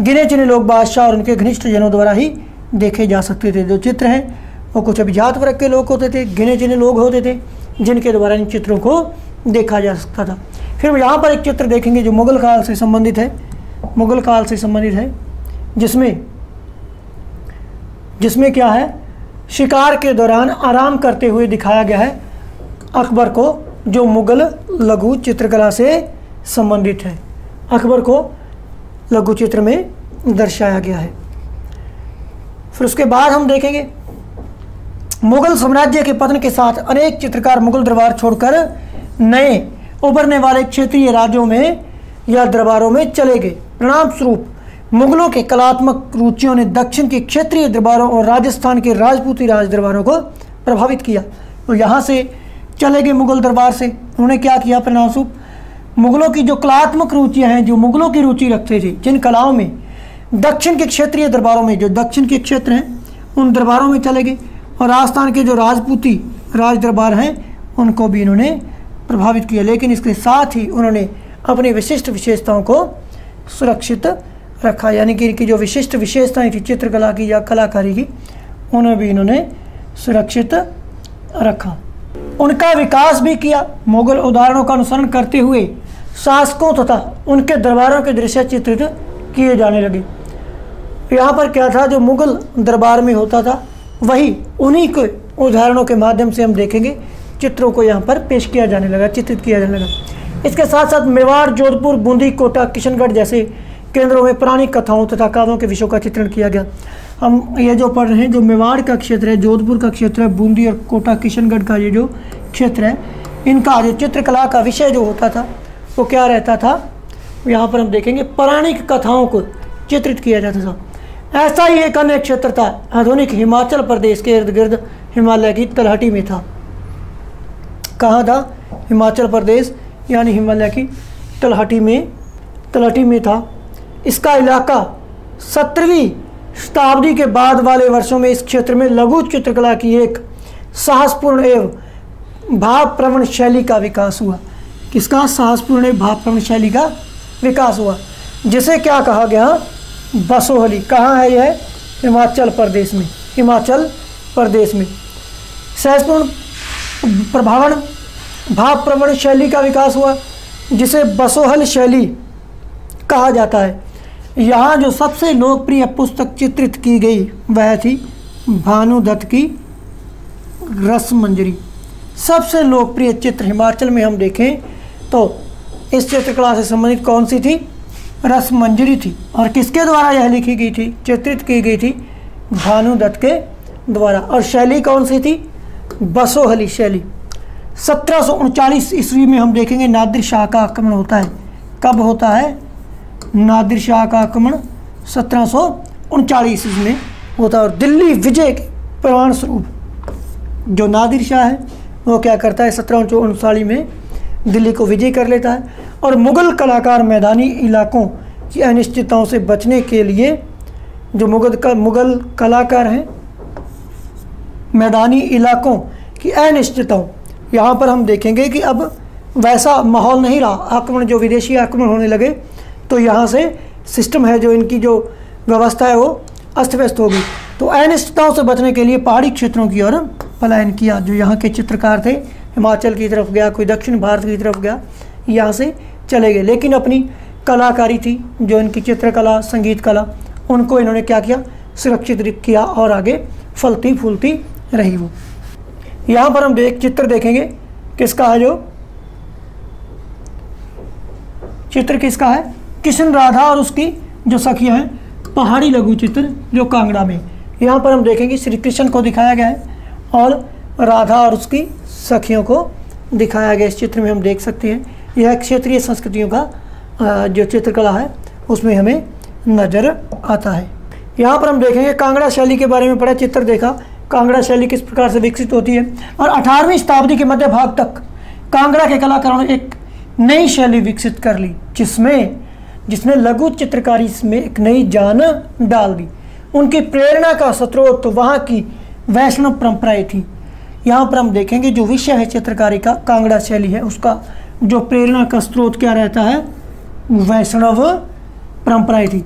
गिने चुने लोग, बादशाह और उनके घनिष्ठ जनों द्वारा ही देखे जा सकते थे। जो चित्र हैं वो कुछ अभिजात वर्ग के लोग होते थे, गिने चुने लोग होते थे जिनके द्वारा इन चित्रों को देखा जा सकता था। फिर यहाँ पर एक चित्र देखेंगे जो मुगल काल से संबंधित है, मुगल काल से संबंधित है, जिसमें क्या है, शिकार के दौरान आराम करते हुए दिखाया गया है अकबर को, जो मुगल लघु चित्रकला से संबंधित है। अकबर को लघु चित्र में दर्शाया गया है। फिर उसके बाद हम देखेंगे मुगल साम्राज्य के पतन के साथ अनेक चित्रकार मुगल दरबार छोड़कर नए उभरने वाले क्षेत्रीय राज्यों में या दरबारों में चले गए। परिणाम स्वरूप मुगलों के कलात्मक रुचियों ने दक्षिण के क्षेत्रीय दरबारों और राजस्थान के राजपूती राज दरबारों को प्रभावित किया। तो यहाँ से चले गए मुगल दरबार से, उन्होंने क्या किया, परिणाम स्वरूप मुगलों की जो कलात्मक रुचियाँ हैं, जो मुगलों की रुचि रखते थे जिन कलाओं में, दक्षिण के क्षेत्रीय दरबारों में, जो दक्षिण के क्षेत्र हैं उन दरबारों में चले गए और राजस्थान के जो राजपूती राज दरबार हैं उनको भी इन्होंने प्रभावित किया। लेकिन इसके साथ ही उन्होंने अपनी विशिष्ट विशेषताओं को सुरक्षित रखा, यानी कि इनकी जो विशिष्ट विशेषताएं थी चित्रकला की या कलाकारी की, उन्हें भी इन्होंने सुरक्षित रखा। उनका विकास भी किया। मुगल उदाहरणों का अनुसरण करते हुए शासकों तथा उनके दरबारों के दृश्य चित्रित किए जाने लगे। यहाँ पर क्या था, जो मुगल दरबार में होता था वही उन्हीं के उदाहरणों के माध्यम से हम देखेंगे चित्रों को यहाँ पर पेश किया जाने लगा, चित्रित किया जाने लगा। इसके साथ साथ मेवाड़, जोधपुर, बूंदी, कोटा, किशनगढ़ जैसे केंद्रों में पुरानी कथाओं तथा काव्यों के विषयों का चित्रण किया गया। हम ये जो पढ़ रहे हैं, जो मेवाड़ का क्षेत्र है, जोधपुर का क्षेत्र है, बूंदी और कोटा किशनगढ़ का ये जो क्षेत्र है, इनका जो चित्रकला का विषय जो होता था वो क्या रहता था, यहाँ पर हम देखेंगे पौराणिक कथाओं को चित्रित किया जाता था। ऐसा ही एक अन्य क्षेत्र था आधुनिक हिमाचल प्रदेश के इर्द गिर्द हिमालय की तलहटी में था। कहाँ था, हिमाचल प्रदेश यानी हिमालय की तलहटी में था। इसका इलाका 17वीं शताब्दी के बाद वाले वर्षों में इस क्षेत्र में लघु चित्रकला की एक साहसपूर्ण एवं भावप्रवण शैली का विकास हुआ। किसका, साहसपूर्ण एवं भावप्रवण शैली का विकास हुआ, जिसे क्या कहा गया, बसोहली। कहाँ है यह, हिमाचल प्रदेश में, हिमाचल प्रदेश में साहसपूर्ण प्रभावण भावप्रवण शैली का विकास हुआ, जिसे बसोहल शैली कहा जाता है। यहाँ जो सबसे लोकप्रिय पुस्तक चित्रित की गई वह थी भानुदत्त की रसमंजरी। सबसे लोकप्रिय चित्र हिमाचल में हम देखें तो इस चित्रकला से संबंधित कौन सी थी, रसमंजरी थी। और किसके द्वारा यह लिखी गई थी, चित्रित की गई थी, भानुदत्त के द्वारा। और शैली कौन सी थी, बसोहली शैली। 1739 ईस्वी में हम देखेंगे नादिर शाह का आक्रमण होता है। कब होता है, नादिर शाह का आक्रमण 1739 ईस्वी में होता है। और दिल्ली विजय के परिणाम स्वरूप जो नादिर शाह है वो क्या करता है, 1739 में दिल्ली को विजय कर लेता है। और मुग़ल कलाकार मैदानी इलाकों की अनिश्चितताओं से बचने के लिए, जो मुग़ल कलाकार हैं, मैदानी इलाकों की अनिश्चितताओं, यहाँ पर हम देखेंगे कि अब वैसा माहौल नहीं रहा, आक्रमण जो विदेशी आक्रमण होने लगे तो यहाँ से सिस्टम है, जो इनकी जो व्यवस्था है वो अस्त व्यस्त हो गई। तो अनिश्चितताओं से बचने के लिए पहाड़ी क्षेत्रों की ओर पलायन किया। जो यहाँ के चित्रकार थे, हिमाचल की तरफ गया, कोई दक्षिण भारत की तरफ गया, यहाँ से चले गए। लेकिन अपनी कलाकारी थी, जो इनकी चित्रकला, संगीत कला, उनको इन्होंने क्या किया, सुरक्षित किया और आगे फलती फूलती रही वो। यहाँ पर हम चित्र देखेंगे किसका है, जो चित्र किसका है? किशन राधा और उसकी जो सखियाँ हैं, पहाड़ी लघु चित्र जो कांगड़ा में। यहाँ पर हम देखेंगे श्री कृष्ण को दिखाया गया है और राधा और उसकी सखियों को दिखाया गया। इस चित्र में हम देख सकते हैं यह क्षेत्रीय संस्कृतियों का जो चित्रकला है उसमें हमें नज़र आता है। यहाँ पर हम देखेंगे कांगड़ा शैली के बारे में पढ़ा, चित्र देखा, कांगड़ा शैली किस प्रकार से विकसित होती है। और 18वीं शताब्दी के मध्य भाग तक कांगड़ा के कलाकारों ने एक नई शैली विकसित कर ली जिसने लघु चित्रकारी में एक नई जान डाल दी। उनकी प्रेरणा का स्रोत तो वहाँ की वैष्णव परंपराएं थी। यहाँ पर हम देखेंगे जो विषय है चित्रकारी का, कांगड़ा शैली है, उसका जो प्रेरणा का स्रोत क्या रहता है? वैष्णव परंपराएं थी।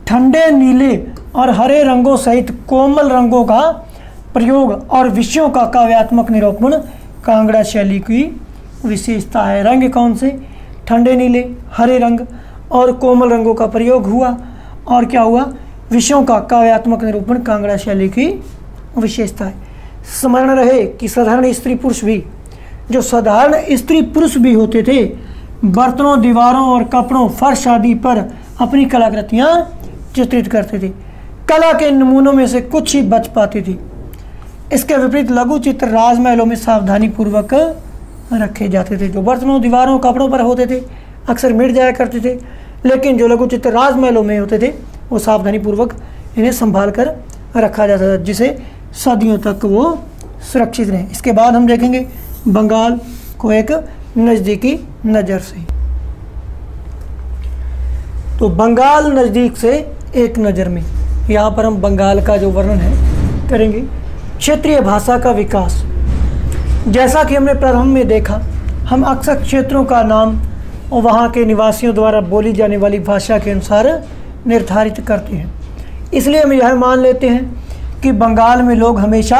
ठंडे नीले और हरे रंगों सहित कोमल रंगों का प्रयोग और विषयों का काव्यात्मक निरूपण कांगड़ा शैली की विशेषता है। रंग कौन से? ठंडे नीले, हरे रंग और कोमल रंगों का प्रयोग हुआ और क्या हुआ? विषयों का काव्यात्मक निरूपण कांगड़ा शैली की विशेषता है। स्मरण रहे कि साधारण स्त्री पुरुष भी होते थे, बर्तनों, दीवारों और कपड़ों, फर्श आदि पर अपनी कलाकृतियाँ चित्रित करते थे। कला के नमूनों में से कुछ ही बच पाती थी। इसके विपरीत लघु चित्र राजमहलों में सावधानी पूर्वक रखे जाते थे। जो बर्तनों, दीवारों, कपड़ों पर होते थे अक्सर मिट जाया करते थे, लेकिन जो लघु चित्र राजमहलों में होते थे वो सावधानी पूर्वक इन्हें संभाल कर रखा जाता था, जिसे सदियों तक वो सुरक्षित रहे। इसके बाद हम देखेंगे बंगाल को एक नज़दीकी नज़र से। तो बंगाल नज़दीक से एक नज़र में, यहाँ पर हम बंगाल का जो वर्णन है करेंगे। क्षेत्रीय भाषा का विकास, जैसा कि हमने प्रारंभ में देखा, हम अक्सर क्षेत्रों का नाम और वहाँ के निवासियों द्वारा बोली जाने वाली भाषा के अनुसार निर्धारित करते हैं। इसलिए हम यह मान लेते हैं कि बंगाल में लोग हमेशा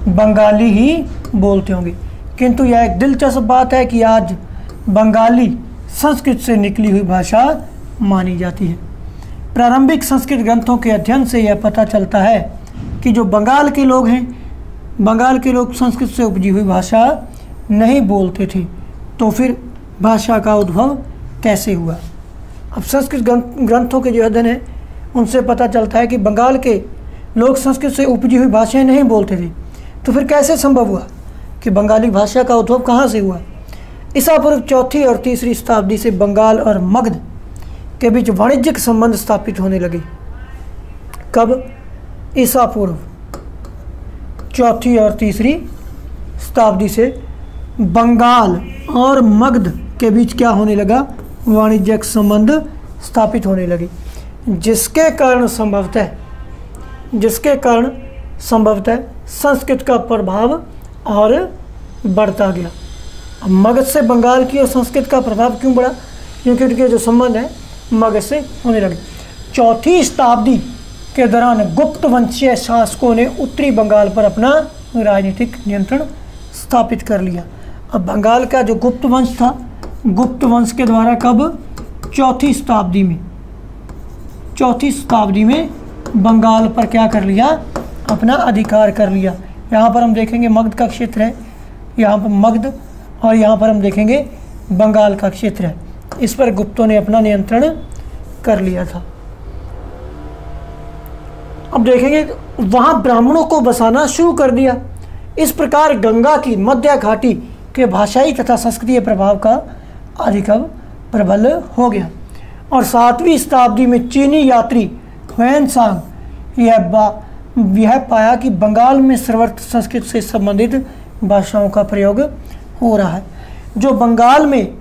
बंगाली ही बोलते होंगे, किंतु यह एक दिलचस्प बात है कि आज बंगाली संस्कृत से निकली हुई भाषा मानी जाती है। प्रारंभिक संस्कृत ग्रंथों के अध्ययन से यह पता चलता है कि जो बंगाल के लोग हैं, बंगाल के लोग संस्कृत से उपजी हुई भाषा नहीं बोलते थे, तो फिर भाषा का उद्भव कैसे हुआ? अब संस्कृत ग्रंथों के जो अध्ययन है उनसे पता चलता है कि बंगाल के लोग संस्कृत से उपजी हुई भाषाएं नहीं बोलते थे, तो फिर कैसे संभव हुआ कि बंगाली भाषा का उद्भव कहाँ से हुआ? ईसा पूर्व 4वीं और 3री शताब्दी से बंगाल और मगध के बीच वाणिज्यिक संबंध स्थापित होने लगे। कब? ईसा पूर्व 4वीं और 3री शताब्दी से बंगाल और मगध के बीच क्या होने लगा? वाणिज्यिक संबंध स्थापित होने लगे, जिसके कारण संभवतः संस्कृत का प्रभाव और बढ़ता गया। अब मगध से बंगाल की और संस्कृत का प्रभाव क्यों बढ़ा? क्योंकि उनके जो संबंध है मगध से होने लगे। 4वीं शताब्दी के दौरान गुप्त वंशीय शासकों ने उत्तरी बंगाल पर अपना राजनीतिक नियंत्रण स्थापित कर लिया। अब बंगाल का जो गुप्त वंश था, गुप्त वंश के द्वारा कब? 4वीं शताब्दी में बंगाल पर क्या कर लिया? अपना अधिकार कर लिया। यहाँ पर हम देखेंगे मगध का क्षेत्र है, यहाँ पर मगध, और यहाँ पर हम देखेंगे बंगाल का क्षेत्र है। इस पर गुप्तों ने अपना नियंत्रण कर लिया था। अब देखेंगे वहाँ ब्राह्मणों को बसाना शुरू कर दिया। इस प्रकार गंगा की मध्य घाटी के भाषाई तथा संस्कृतीय प्रभाव का अधिक प्रबल हो गया। और 7वीं शताब्दी में चीनी यात्री ह्वेनसांग यह पाया कि बंगाल में सर्वत्र संस्कृत से संबंधित भाषाओं का प्रयोग हो रहा है। जो बंगाल में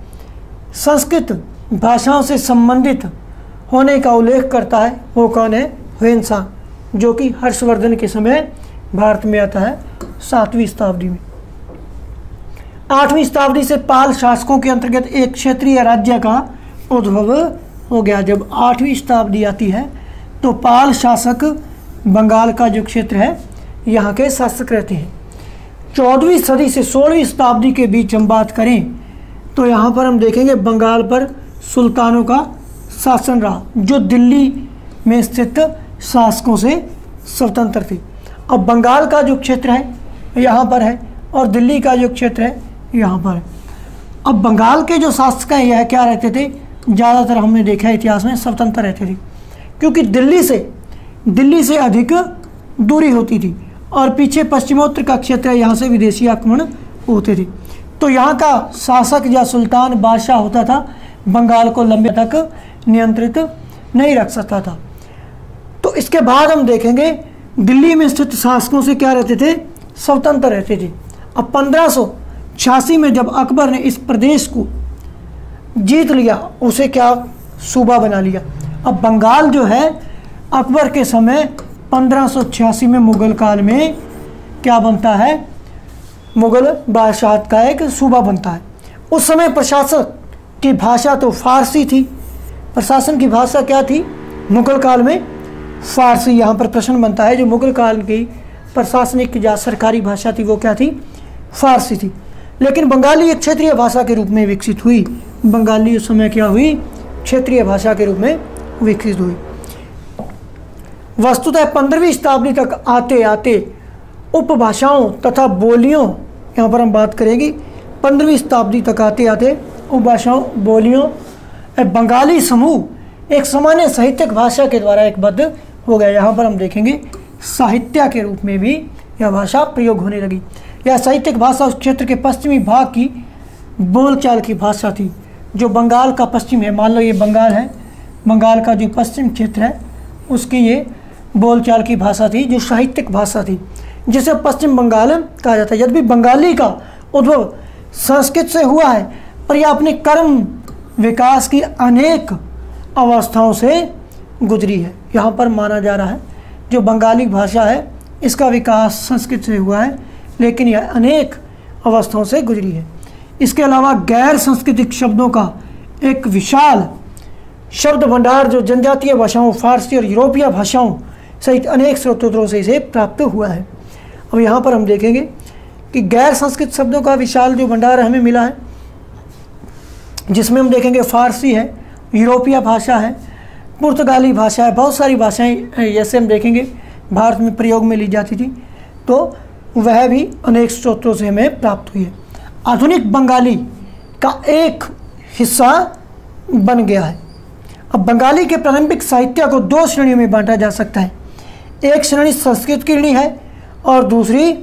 संस्कृत भाषाओं से संबंधित होने का उल्लेख करता है वो कौन है? ह्वेनसांग, जो कि हर्षवर्धन के समय भारत में आता है 7वीं शताब्दी में। 8वीं शताब्दी से पाल शासकों के अंतर्गत एक क्षेत्रीय राज्य का उद्भव हो गया। जब 8वीं शताब्दी आती है तो पाल शासक बंगाल का जो क्षेत्र है यहाँ के शासक रहते हैं। 14वीं सदी से 16वीं शताब्दी के बीच हम बात करें तो यहाँ पर हम देखेंगे बंगाल पर सुल्तानों का शासन रहा, जो दिल्ली में स्थित शासकों से स्वतंत्र थे। अब बंगाल का जो क्षेत्र है यहाँ पर है और दिल्ली का जो क्षेत्र है यहाँ पर है। अब बंगाल के जो शासक हैं यह क्या रहते थे? ज़्यादातर हमने देखा है इतिहास में स्वतंत्र रहते थे, क्योंकि दिल्ली से अधिक दूरी होती थी और पीछे पश्चिमोत्तर का क्षेत्र है, यहाँ से विदेशी आक्रमण होते थे। तो यहाँ का शासक या सुल्तान बादशाह होता था, बंगाल को लंबे तक नियंत्रित नहीं रख सकता था। तो इसके बाद हम देखेंगे दिल्ली में स्थित शासकों से क्या रहते थे, स्वतंत्र रहते थे। अब 1586 में जब अकबर ने इस प्रदेश को जीत लिया, उसे क्या सूबा बना लिया। अब बंगाल जो है अकबर के समय 1586 में मुगल काल में क्या बनता है, मुगल बादशाह का एक सूबा बनता है। उस समय प्रशासक की भाषा तो फारसी थी। प्रशासन की भाषा क्या थी मुगल काल में, फारसी। यहाँ पर प्रश्न बनता है जो मुगल काल की प्रशासनिक या सरकारी भाषा थी वो क्या थी, फारसी थी। लेकिन बंगाली एक क्षेत्रीय भाषा के रूप में विकसित हुई। बंगाली उस समय क्या हुई, क्षेत्रीय भाषा के रूप में विकसित हुई। वस्तुतः 15वीं शताब्दी तक आते आते उपभाषाओं तथा बोलियों, यहाँ पर हम बात करेंगे 15वीं शताब्दी तक आते आते उपभाषाओं बोलियों बंगाली समूह एक सामान्य साहित्यिक भाषा के द्वारा एकबद्ध हो गया। यहाँ पर हम देखेंगे साहित्य के रूप में भी यह भाषा प्रयोग होने लगी। यह साहित्यिक भाषा उस क्षेत्र के पश्चिमी भाग की बोलचाल की भाषा थी जो बंगाल का पश्चिम है। मान लो ये बंगाल है, बंगाल का जो पश्चिम क्षेत्र है उसकी ये बोलचाल की भाषा थी जो साहित्यिक भाषा थी, जिसे पश्चिम बंगाल कहा जाता है। यद्यपि बंगाली का उद्भव संस्कृत से हुआ है, पर यह अपने कर्म विकास की अनेक अवस्थाओं से गुजरी है। यहाँ पर माना जा रहा है जो बंगाली भाषा है इसका विकास संस्कृत से हुआ है, लेकिन यह अनेक अवस्थाओं से गुजरी है। इसके अलावा गैर सांस्कृतिक शब्दों का एक विशाल शब्द भंडार जो जनजातीय भाषाओं, फारसी और यूरोपीय भाषाओं सहित अनेक स्रोतों से इसे प्राप्त हुआ है। अब यहाँ पर हम देखेंगे कि गैर संस्कृत शब्दों का विशाल जो भंडार हमें मिला है, जिसमें हम देखेंगे फारसी है, यूरोपीय भाषा है, पुर्तगाली भाषा है, बहुत सारी भाषाएं जैसे हम देखेंगे भारत में प्रयोग में ली जाती थी, तो वह भी अनेक स्रोतों से हमें प्राप्त हुई है। आधुनिक बंगाली का एक हिस्सा बन गया है। अब बंगाली के प्रारंभिक साहित्य को दो श्रेणियों में बांटा जा सकता है। एक श्रेणी संस्कृत की श्रेणी है और दूसरी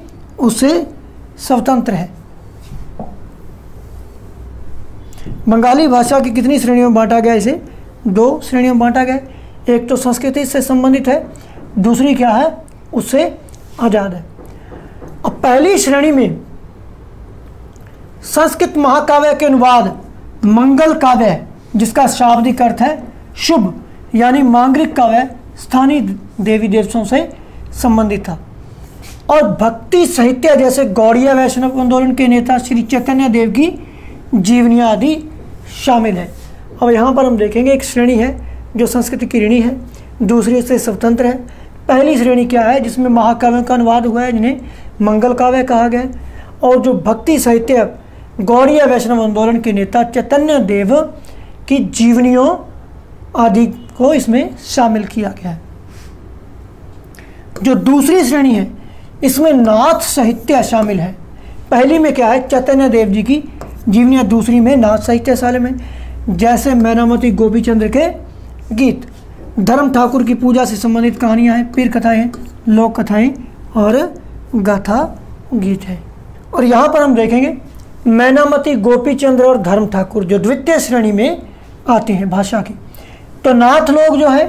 उससे स्वतंत्र है। बंगाली भाषा की कितनी श्रेणियों में बांटा गया, इसे दो श्रेणियों में बांटा गया। एक तो संस्कृति से संबंधित है, दूसरी क्या है उससे आज़ाद है। अब पहली श्रेणी में संस्कृत महाकाव्य के अनुवाद मंगल काव्य, जिसका शाब्दिक अर्थ है शुभ, यानी मांगलिक काव्य स्थानीय देवी देवताओं से संबंधित था। और भक्ति साहित्य जैसे गौड़िया वैष्णव आंदोलन के नेता श्री चैतन्य देव की जीवनियाँ आदि शामिल है। अब यहाँ पर हम देखेंगे एक श्रेणी है जो संस्कृत की श्रेणी है, दूसरी से स्वतंत्र है। पहली श्रेणी क्या है जिसमें महाकाव्यों का अनुवाद हुआ है जिन्हें मंगल काव्य कहा गया है, और जो भक्ति साहित्य गौड़िया वैष्णव आंदोलन के नेता चैतन्य देव की जीवनियों आदि को इसमें शामिल किया गया है। जो दूसरी श्रेणी है इसमें नाथ साहित्य शामिल है। पहली में क्या है चैतन्य देव जी की जीवनियाँ, दूसरी में नाथ साहित्य शामिल में, जैसे मैनामती गोपीचंद्र के गीत, धर्म ठाकुर की पूजा से संबंधित कहानियाँ हैं, पीर कथाएँ हैं, लोक कथाएँ और गाथा गीत है। और यहाँ पर हम देखेंगे मैनामती गोपीचंद्र और धर्म ठाकुर जो द्वितीय श्रेणी में आते हैं भाषा की। तो नाथ लोग जो है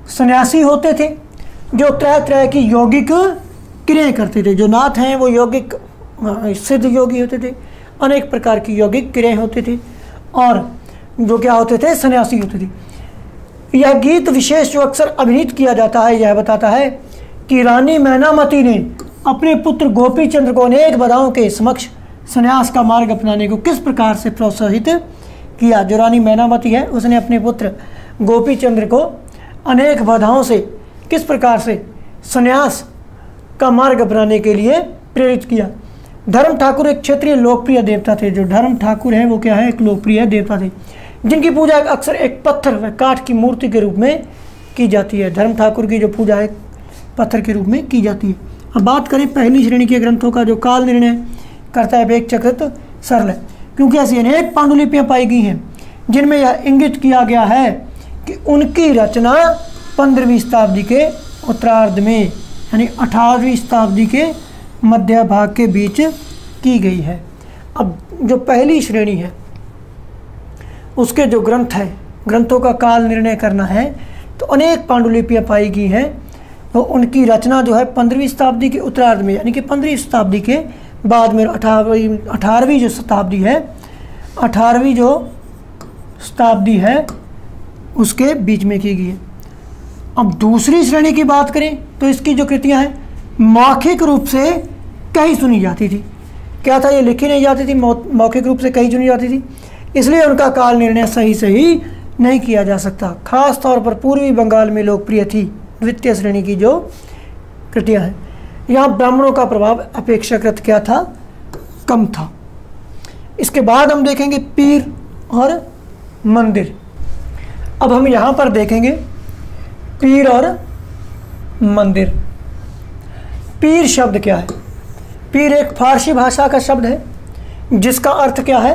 सन्यासी होते थे जो तरह तरह की यौगिक क्रियाएं करते थे। जो नाथ हैं वो यौगिक सिद्ध योगी होते थे, अनेक प्रकार की यौगिक क्रियाएं होते थे, और जो क्या होते थे सन्यासी होते थे। यह गीत विशेष जो अक्सर अभिनीत किया जाता है यह बताता है कि रानी मैनामती ने अपने पुत्र गोपीचंद्र को अनेक बाधाओं के समक्ष संन्यास का मार्ग अपनाने को किस प्रकार से प्रोत्साहित किया। जो रानी मैनामती है उसने अपने पुत्र गोपीचंद्र को अनेक बाधाओं से किस प्रकार से संन्यास का मार्ग अपनाने के लिए प्रेरित किया। धर्म ठाकुर एक क्षेत्रीय लोकप्रिय देवता थे। जो धर्म ठाकुर हैं वो क्या है एक लोकप्रिय देवता थे जिनकी पूजा अक्सर एक पत्थर व काठ की मूर्ति के रूप में की जाती है। धर्म ठाकुर की जो पूजा है पत्थर के रूप में की जाती है। अब बात करें पहली श्रेणी के ग्रंथों का, जो काल निर्णय करता है वेग चकृत सरल है, क्योंकि ऐसी अनेक पांडुलिपियाँ पाई गई हैं जिनमें यह इंगित किया गया है कि उनकी रचना 15वीं शताब्दी के उत्तरार्ध में यानी 18वीं शताब्दी के मध्य भाग के बीच की गई है। अब जो पहली श्रेणी है उसके जो ग्रंथ है, ग्रंथों का काल निर्णय करना है, तो अनेक पांडुलिपियाँ पाई गई हैं। तो उनकी रचना जो है 15वीं शताब्दी के उत्तरार्ध में यानी कि 15वीं शताब्दी के बाद में 18वीं जो शताब्दी है, 18वीं जो शताब्दी है उसके बीच में की गई है। अब दूसरी श्रेणी की बात करें तो इसकी जो कृतियां हैं मौखिक रूप से कहीं सुनी जाती थी। क्या था, ये लिखी नहीं जाती थी, मौखिक रूप से कहीं सुनी जाती थी, इसलिए उनका काल निर्णय सही नहीं किया जा सकता। खास तौर पर पूर्वी बंगाल में लोकप्रिय थी द्वितीय श्रेणी की जो कृतियां हैं। यहाँ ब्राह्मणों का प्रभाव अपेक्षाकृत क्या था, कम था। इसके बाद हम देखेंगे पीर और मंदिर। अब हम यहाँ पर देखेंगे पीर और मंदिर। पीर शब्द क्या है? पीर एक फारसी भाषा का शब्द है जिसका अर्थ क्या है,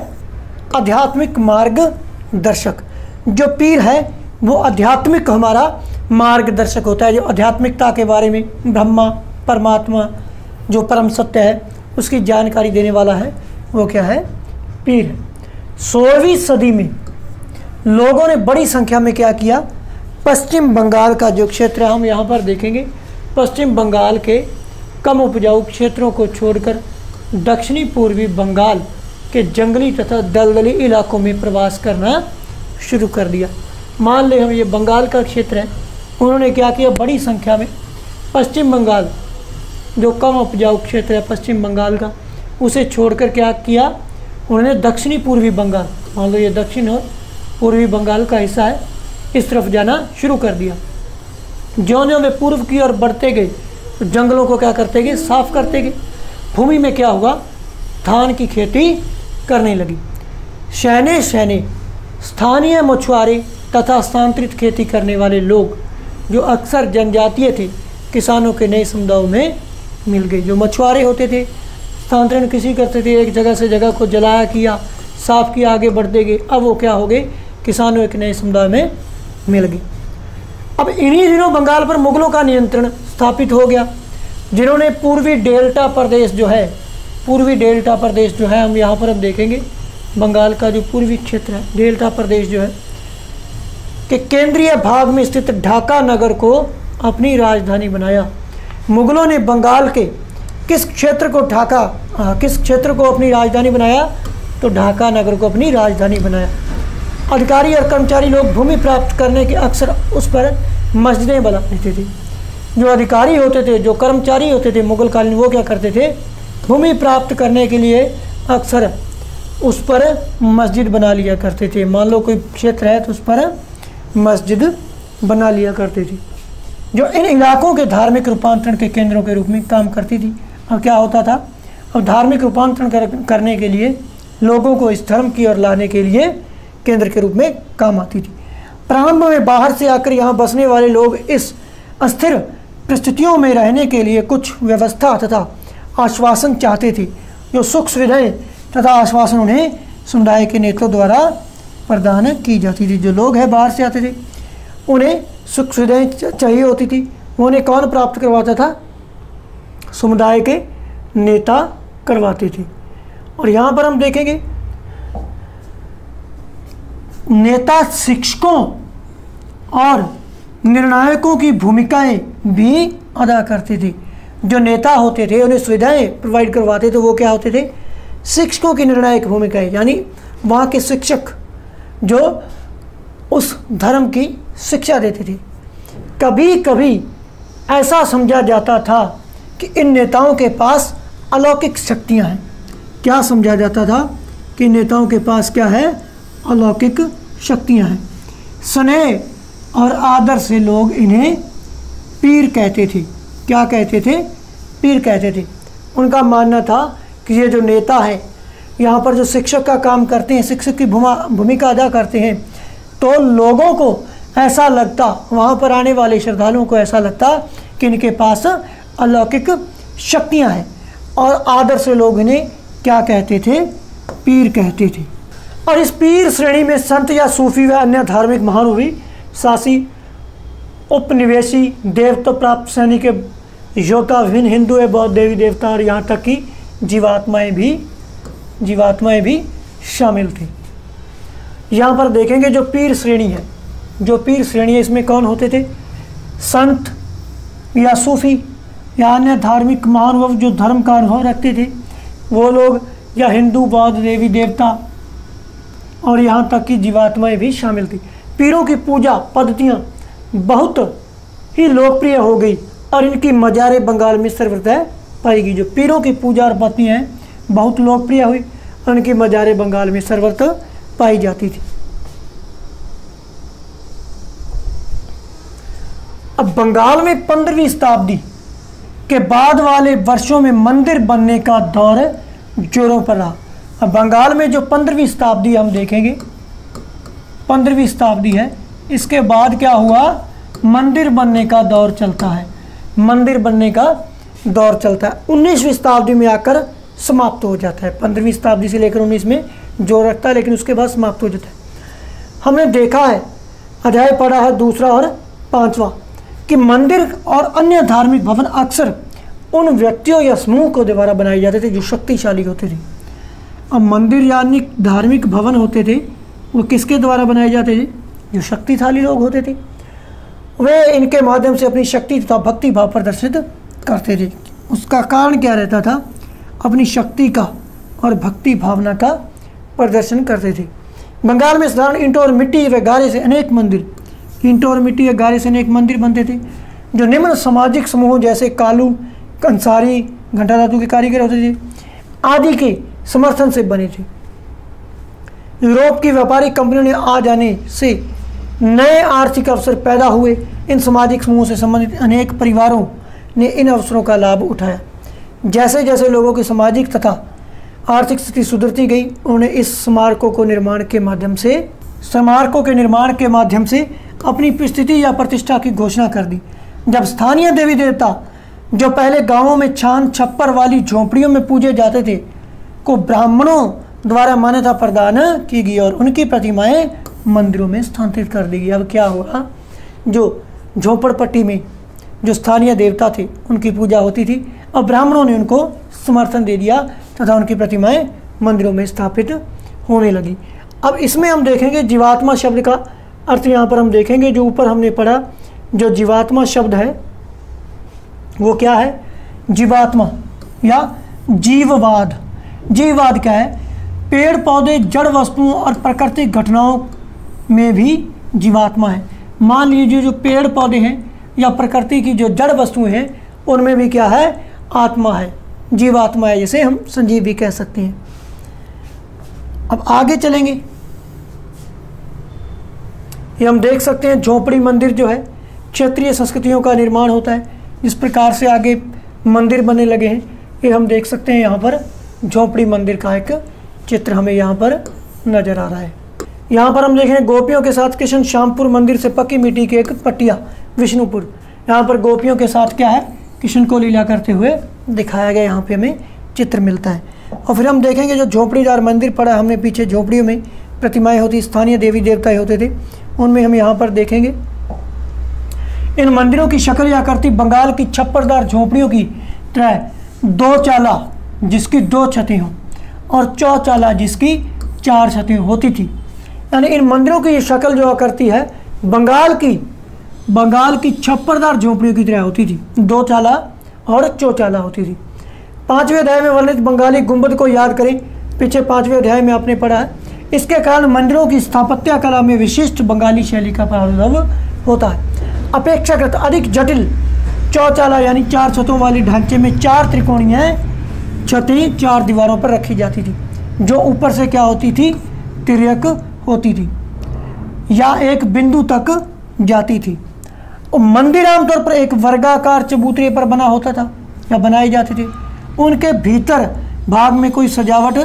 आध्यात्मिक मार्गदर्शक। जो पीर है वो आध्यात्मिक हमारा मार्गदर्शक होता है, जो आध्यात्मिकता के बारे में, ब्रह्मा परमात्मा जो परम सत्य है उसकी जानकारी देने वाला है, वो क्या है, पीर है। 16वीं सदी में लोगों ने बड़ी संख्या में क्या किया, पश्चिम बंगाल का जो क्षेत्र है हम यहाँ पर देखेंगे, पश्चिम बंगाल के कम उपजाऊ क्षेत्रों को छोड़कर दक्षिणी पूर्वी बंगाल के जंगली तथा दलदली इलाकों में प्रवास करना शुरू कर दिया। मान ले हम ये बंगाल का क्षेत्र है, उन्होंने क्या किया, बड़ी संख्या में पश्चिम बंगाल जो कम उपजाऊ क्षेत्र है पश्चिम बंगाल का, उसे छोड़कर क्या किया उन्होंने दक्षिणी पूर्वी बंगाल, मान लो ये दक्षिण और पूर्वी बंगाल का हिस्सा है, इस तरफ जाना शुरू कर दिया। ज्यों-ज्यों वे पूर्व की ओर बढ़ते गए तो जंगलों को क्या करते गए, साफ करते गए। भूमि में क्या हुआ, धान की खेती करने लगी। शहने स्थानीय मछुआरे तथा स्थानांतरित खेती करने वाले लोग जो अक्सर जनजातीय थे, किसानों के नए समुदायों में मिल गए। जो मछुआरे होते थे, स्थानांतरण किसी करते थे, एक जगह से जगह को जलाया किया, साफ किया, आगे बढ़ते गए, अब वो क्या हो गए, किसानों एक नए समुदाय में मिल गए। अब इन्हीं दिनों बंगाल पर मुगलों का नियंत्रण स्थापित हो गया, जिन्होंने पूर्वी डेल्टा प्रदेश जो है, पूर्वी डेल्टा प्रदेश जो है, हम यहाँ पर अब देखेंगे बंगाल का जो पूर्वी क्षेत्र है, डेल्टा प्रदेश जो है के केंद्रीय भाग में स्थित ढाका नगर को अपनी राजधानी बनाया। मुगलों ने बंगाल के किस क्षेत्र को अपनी राजधानी बनाया, तो ढाका नगर को अपनी राजधानी बनाया। अधिकारी और कर्मचारी लोग भूमि प्राप्त करने के अक्सर उस पर मस्जिदें बना लेते थे। जो अधिकारी होते थे, जो कर्मचारी होते थे मुगल कालीन, वो क्या करते थे, भूमि प्राप्त करने के लिए अक्सर उस पर मस्जिद बना लिया करते थे। मान लो कोई क्षेत्र है तो उस पर मस्जिद बना लिया करते थे, जो इन इलाकों के धार्मिक रूपांतरण के केंद्रों के रूप में काम करती थी। अब क्या होता था, अब धार्मिक रूपांतरण करने के लिए लोगों को इस धर्म की ओर लाने के लिए केंद्र के रूप में काम आती थी। प्रारंभ में बाहर से आकर यहाँ बसने वाले लोग इस अस्थिर परिस्थितियों में रहने के लिए कुछ व्यवस्था तथा आश्वासन चाहते थे। जो सुख सुविधाएं तथा आश्वासन उन्हें समुदाय के नेताओं द्वारा प्रदान की जाती थी। जो लोग हैं बाहर से आते थे, उन्हें सुख सुविधाएं चाहिए होती थी, उन्हें कौन प्राप्त करवाता था, समुदाय के नेता करवाते थे। और यहाँ पर हम देखेंगे नेता शिक्षकों और निर्णायकों की भूमिकाएं भी अदा करते थे। जो नेता होते थे उन्हें सुविधाएं प्रोवाइड करवाते थे, वो क्या होते थे, शिक्षकों की निर्णायक भूमिकाएं, यानी वहाँ के शिक्षक जो उस धर्म की शिक्षा देते थे। कभी कभी ऐसा समझा जाता था कि इन नेताओं के पास अलौकिक शक्तियाँ हैं। क्या समझा जाता था कि नेताओं के पास क्या है, अलौकिक शक्तियाँ हैं। स्नेह और आदर से लोग इन्हें पीर कहते थे। क्या कहते थे, पीर कहते थे। उनका मानना था कि ये जो नेता है यहाँ पर जो शिक्षक का काम करते हैं, शिक्षक की भूमिका अदा करते हैं, तो लोगों को ऐसा लगता, वहाँ पर आने वाले श्रद्धालुओं को ऐसा लगता कि इनके पास अलौकिक शक्तियाँ हैं, और आदर से लोग इन्हें क्या कहते थे, पीर कहते थे। और इस पीर श्रेणी में संत या सूफी व अन्य धार्मिक महानुभावी, शासी, उपनिवेशी, देवता प्राप्त सैनिक, योद्धा, विभिन्न हिंदू एवं बौद्ध देवी देवता और यहाँ तक कि जीवात्माएं भी शामिल थी। यहाँ पर देखेंगे जो पीर श्रेणी है, इसमें कौन होते थे? संत या सूफी या अन्य धार्मिक महानुभाव जो धर्म का अनुभव रखते थे वो लोग, या हिंदू, बौद्ध देवी देवता और यहाँ तक कि जीवात्माएं भी शामिल थी। पीरों की पूजा पद्धतियाँ बहुत ही लोकप्रिय हो गई और इनकी मज़ारें बंगाल में सर्वत्र पाई गई। जो पीरों की पूजा और पद्धतियाँ हैं बहुत लोकप्रिय हुई और इनकी मज़ारें बंगाल में सर्वत्र पाई जाती थी। अब बंगाल में 15वीं शताब्दी के बाद वाले वर्षों में मंदिर बनने का दौर जोरों पर रहा। अब बंगाल में जो 15वीं शताब्दी हम देखेंगे, 15वीं शताब्दी है, इसके बाद क्या हुआ? मंदिर बनने का दौर चलता है। 19वीं शताब्दी में आकर समाप्त हो जाता है। 15वीं शताब्दी से लेकर 19 में जोर रखता है, लेकिन उसके बाद समाप्त हो जाता है। हमने देखा है, अध्याय पढ़ा है 2 और 5वां, कि मंदिर और अन्य धार्मिक भवन अक्सर उन व्यक्तियों या समूह को द्वारा बनाए जाते थे जो शक्तिशाली होते थे। अब मंदिर यानी धार्मिक भवन होते थे वो किसके द्वारा बनाए जाते थे? जो शक्तिशाली लोग होते थे। वे इनके माध्यम से अपनी शक्ति तथा भक्ति भाव प्रदर्शित करते थे। उसका कारण क्या रहता था? अपनी शक्ति का और भक्ति भावना का प्रदर्शन करते थे। बंगाल में साधारण ईंटों और मिट्टी व गारे से अनेक मंदिर बनते थे जो निम्न सामाजिक समूहों जैसे कालू, कंसारी, घंटा धातु के कारीगर होते थे आदि के समर्थन से बने थे। यूरोप की व्यापारिक कंपनियों ने आ जाने से नए आर्थिक अवसर पैदा हुए। इन सामाजिक समूहों से संबंधित अनेक परिवारों ने इन अवसरों का लाभ उठाया। जैसे जैसे लोगों की सामाजिक तथा आर्थिक स्थिति सुधरती गई, उन्होंने इस स्मारकों के निर्माण के माध्यम से अपनी स्थिति या प्रतिष्ठा की घोषणा कर दी। जब स्थानीय देवी देवता जो पहले गांवों में छान छप्पर वाली झोंपड़ियों में पूजे जाते थे को ब्राह्मणों द्वारा मान्यता प्रदान की गई और उनकी प्रतिमाएं मंदिरों में स्थानांतरित कर दी गई। अब क्या हुआ? जो झोंपड़पट्टी में जो स्थानीय देवता थे उनकी पूजा होती थी, अब ब्राह्मणों ने उनको समर्थन दे दिया तथा उनकी प्रतिमाएं मंदिरों में स्थापित होने लगी। अब इसमें हम देखेंगे जीवात्मा शब्द का अर्थ। यहाँ पर हम देखेंगे जो ऊपर हमने पढ़ा, जो जीवात्मा शब्द है वो क्या है? जीवात्मा या जीववाद। जीववाद क्या है? पेड़ पौधे, जड़ वस्तुओं और प्राकृतिक घटनाओं में भी जीवात्मा है। मान लीजिए जो पेड़ पौधे हैं या प्रकृति की जो जड़ वस्तुएं हैं उनमें भी क्या है? आत्मा है, जीवात्मा है, जिसे हम संजीव भी कह सकते हैं। अब आगे चलेंगे, ये हम देख सकते हैं झोपड़ी मंदिर जो है क्षेत्रीय संस्कृतियों का निर्माण होता है। जिस प्रकार से आगे मंदिर बनने लगे हैं ये हम देख सकते हैं। यहाँ पर झोपड़ी मंदिर का एक चित्र हमें यहाँ पर नजर आ रहा है। यहाँ पर हम देखें गोपियों के साथ कृष्ण श्यामपुर मंदिर से पक्की मिट्टी की एक पट्टिया विष्णुपुर। यहाँ पर गोपियों के साथ क्या है? कृष्ण को लीला करते हुए दिखाया गया यहाँ पे हमें चित्र मिलता है। और फिर हम देखेंगे जो झोपड़ीदार मंदिर पड़ा हमने पीछे, झोपड़ियों में प्रतिमाएं होती, स्थानीय देवी देवता होते थे, उनमें हम यहाँ पर देखेंगे। इन मंदिरों की शक्ल या आकृति बंगाल की छप्परदार झोपड़ियों की तरह दो चाला जिसकी 2 छतें हों और चौचाला जिसकी 4 छतें होती थी। यानी इन मंदिरों की शक्ल जो आकृति है बंगाल की छप्परदार झोपड़ियों की तरह होती थी, 2 चाला और चौचाला होती थी। 5वें अध्याय में वर्णित बंगाली गुंबद को याद करें, पीछे 5वें अध्याय में आपने पढ़ा है। इसके कारण मंदिरों की स्थापत्य कला में विशिष्ट बंगाली शैली का प्रादुर्भाव होता है। अपेक्षाकृत अधिक जटिल चौचाला यानी 4 छतों वाली ढांचे में 4 त्रिकोणीय छतें 4 दीवारों पर रखी जाती थी, जो ऊपर से क्या होती थी? तिर्यक होती थी या एक बिंदु तक जाती थी। और मंदिर आमतौर पर एक वर्गाकार चबूतरे पर बना होता था या बनाए जाते थे। उनके भीतर भाग में कोई सजावट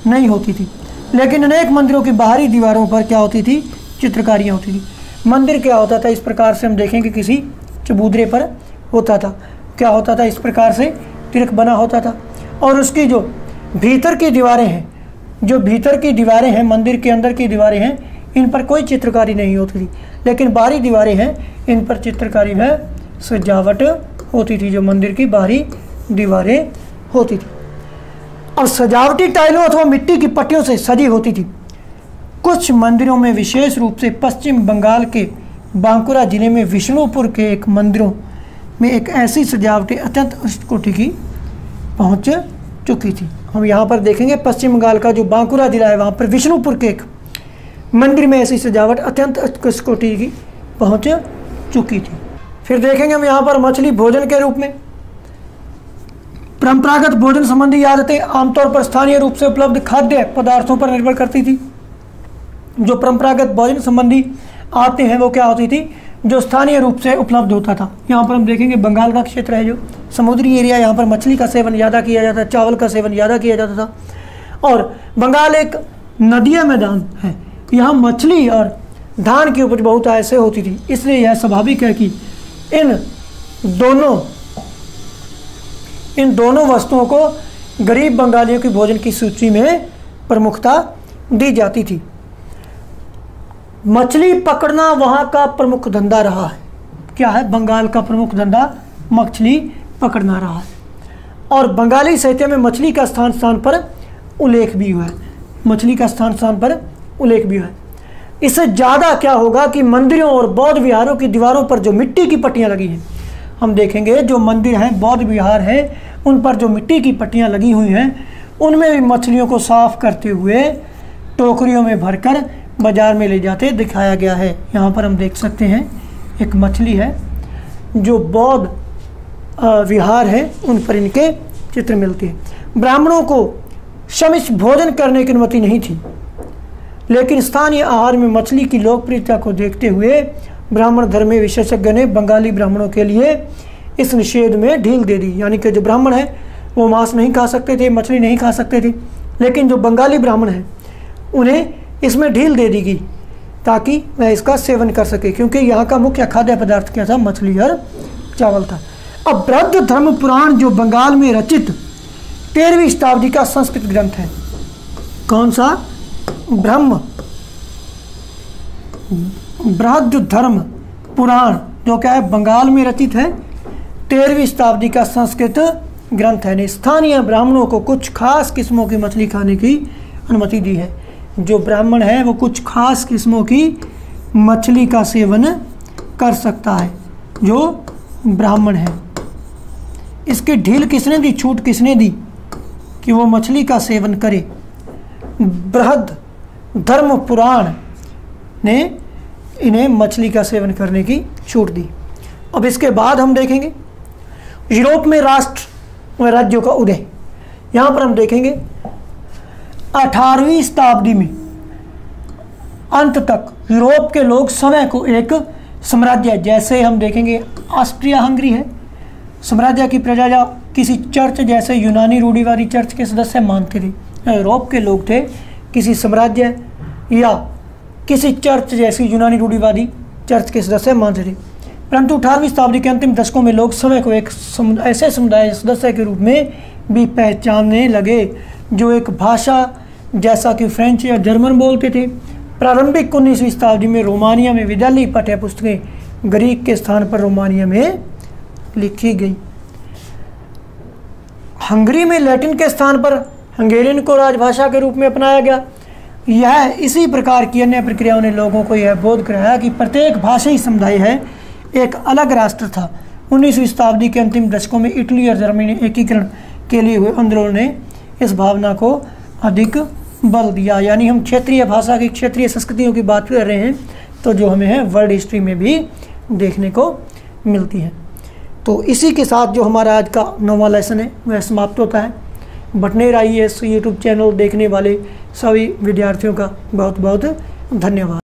नहीं होती थी, लेकिन अनेक मंदिरों की बाहरी दीवारों पर क्या होती थी? चित्रकारियाँ होती थी। मंदिर क्या होता था? इस प्रकार से हम देखेंगे किसी चबूतरे पर होता था। क्या होता था? इस प्रकार से तिरक बना होता था और उसकी जो भीतर की दीवारें हैं जो भीतर की दीवारें हैं, मंदिर के अंदर की दीवारें हैं, इन पर कोई चित्रकारी नहीं होती थी, लेकिन बाहरी दीवारें हैं, इन पर चित्रकारी है, सजावट होती थी, जो मंदिर की बाहरी दीवारें होती थी। और सजावटी टाइलों अथवा मिट्टी की पट्टियों से सजी होती थी। कुछ मंदिरों में, विशेष रूप से पश्चिम बंगाल के बांकुरा जिले में विष्णुपुर के एक मंदिरों में एक ऐसी सजावटी अत्यंत उच्च कोटि की पहुंच चुकी थी। हम यहाँ पर देखेंगे पश्चिम बंगाल का जो बांकुरा जिला है, वहाँ पर विष्णुपुर के एक मंदिर में ऐसी सजावट अत्यंत उच्च कोटि की पहुंच चुकी थी। फिर देखेंगे हम यहाँ पर मछली भोजन के रूप में। परंपरागत भोजन संबंधी आदतें आमतौर पर स्थानीय रूप से उपलब्ध खाद्य पदार्थों पर निर्भर करती थी। जो परंपरागत भोजन संबंधी आदतें हैं वो क्या होती थी, जो स्थानीय रूप से उपलब्ध होता था। यहाँ पर हम देखेंगे बंगाल का क्षेत्र है, जो समुद्री एरिया, यहाँ पर मछली का सेवन ज़्यादा किया जाता था, चावल का सेवन ज़्यादा किया जाता था। और बंगाल एक नदिया मैदान है, यहाँ मछली और धान की उपज बहुत ऐसे होती थी, इसलिए यह स्वाभाविक है कि इन दोनों वस्तुओं को गरीब बंगालियों की भोजन की सूची में प्रमुखता दी जाती थी। मछली पकड़ना वहाँ का प्रमुख धंधा रहा है। क्या है? बंगाल का प्रमुख धंधा मछली पकड़ना रहा है। और बंगाली साहित्य में मछली का स्थान पर उल्लेख भी हुआ है, मछली का स्थान पर उल्लेख भी हुआ है। इससे ज़्यादा क्या होगा कि मंदिरों और बौद्ध विहारों की दीवारों पर जो मिट्टी की पट्टियाँ लगी हैं, हम देखेंगे जो मंदिर हैं, बौद्ध विहार हैं, उन पर जो मिट्टी की पट्टियाँ लगी हुई हैं, उनमें भी मछलियों को साफ करते हुए टोकरियों में भरकर बाजार में ले जाते दिखाया गया है। यहाँ पर हम देख सकते हैं एक मछली है, जो बौद्ध विहार है, उन पर इनके चित्र मिलते हैं। ब्राह्मणों को समिश्र भोजन करने की अनुमति नहीं थी, लेकिन स्थानीय आहार में मछली की लोकप्रियता को देखते हुए ब्राह्मण धर्म विशेषज्ञ ने बंगाली ब्राह्मणों के लिए इस निषेध में ढील दे दी। यानी कि जो ब्राह्मण हैं वो मांस नहीं खा सकते थे, मछली नहीं खा सकते थे, लेकिन जो बंगाली ब्राह्मण हैं उन्हें इसमें ढील दे दी गई ताकि वह इसका सेवन कर सके, क्योंकि यहाँ का मुख्य खाद्य पदार्थ क्या था? मछली और चावल था। अब बौद्ध धर्म पुराण जो बंगाल में रचित 13वीं शताब्दी का संस्कृत ग्रंथ है। कौन सा? बौद्ध धर्म पुराण, जो क्या है? बंगाल में रचित है, 13वीं शताब्दी का संस्कृत ग्रंथ है ने स्थानीय ब्राह्मणों को कुछ खास किस्मों की मछली खाने की अनुमति दी है। जो ब्राह्मण है वो कुछ खास किस्मों की मछली का सेवन कर सकता है, जो ब्राह्मण है। इसकी ढील किसने दी, छूट किसने दी कि वो मछली का सेवन करे? बृहद धर्म पुराण ने इन्हें मछली का सेवन करने की छूट दी। अब इसके बाद हम देखेंगे यूरोप में राष्ट्र व राज्यों का उदय। यहाँ पर हम देखेंगे 18वीं शताब्दी में अंत तक यूरोप के लोग समय को एक साम्राज्य, जैसे हम देखेंगे ऑस्ट्रिया हंगरी है, साम्राज्य की प्रजा किसी चर्च जैसे यूनानी रूढ़िवादी चर्च के सदस्य मानते थे। यूरोप के लोग थे किसी साम्राज्य या किसी चर्च जैसी यूनानी रूढ़िवादी चर्च के सदस्य मानते थे। परंतु 18वीं शताब्दी के अंतिम दशकों में लोग समय को एक ऐसे समुदाय सदस्य के रूप में भी पहचानने लगे जो एक भाषा जैसा कि फ्रेंच या जर्मन बोलते थे। प्रारंभिक 19वीं शताब्दी में रोमानिया में विद्यालय पाठ्य पुस्तकें ग्रीक के स्थान पर रोमानिया में लिखी गई। हंगरी में लैटिन के स्थान पर हंगेरियन को राजभाषा के रूप में अपनाया गया। यह इसी प्रकार की अन्य प्रक्रियाओं ने लोगों को यह बोध कराया कि प्रत्येक भाषाई समुदाय है एक अलग राष्ट्र था। 19वीं शताब्दी के अंतिम दशकों में इटली और जर्मनी ने एकीकरण के लिए हुए आंदोलन ने इस भावना को अधिक बल दिया। यानी हम क्षेत्रीय भाषा की, क्षेत्रीय संस्कृतियों की बात कर रहे हैं, तो जो हमें है वर्ल्ड हिस्ट्री में भी देखने को मिलती है। तो इसी के साथ जो हमारा आज का 9वां लेसन है वह समाप्त होता है। बटनेर IAS यूट्यूब चैनल देखने वाले सभी विद्यार्थियों का बहुत बहुत धन्यवाद।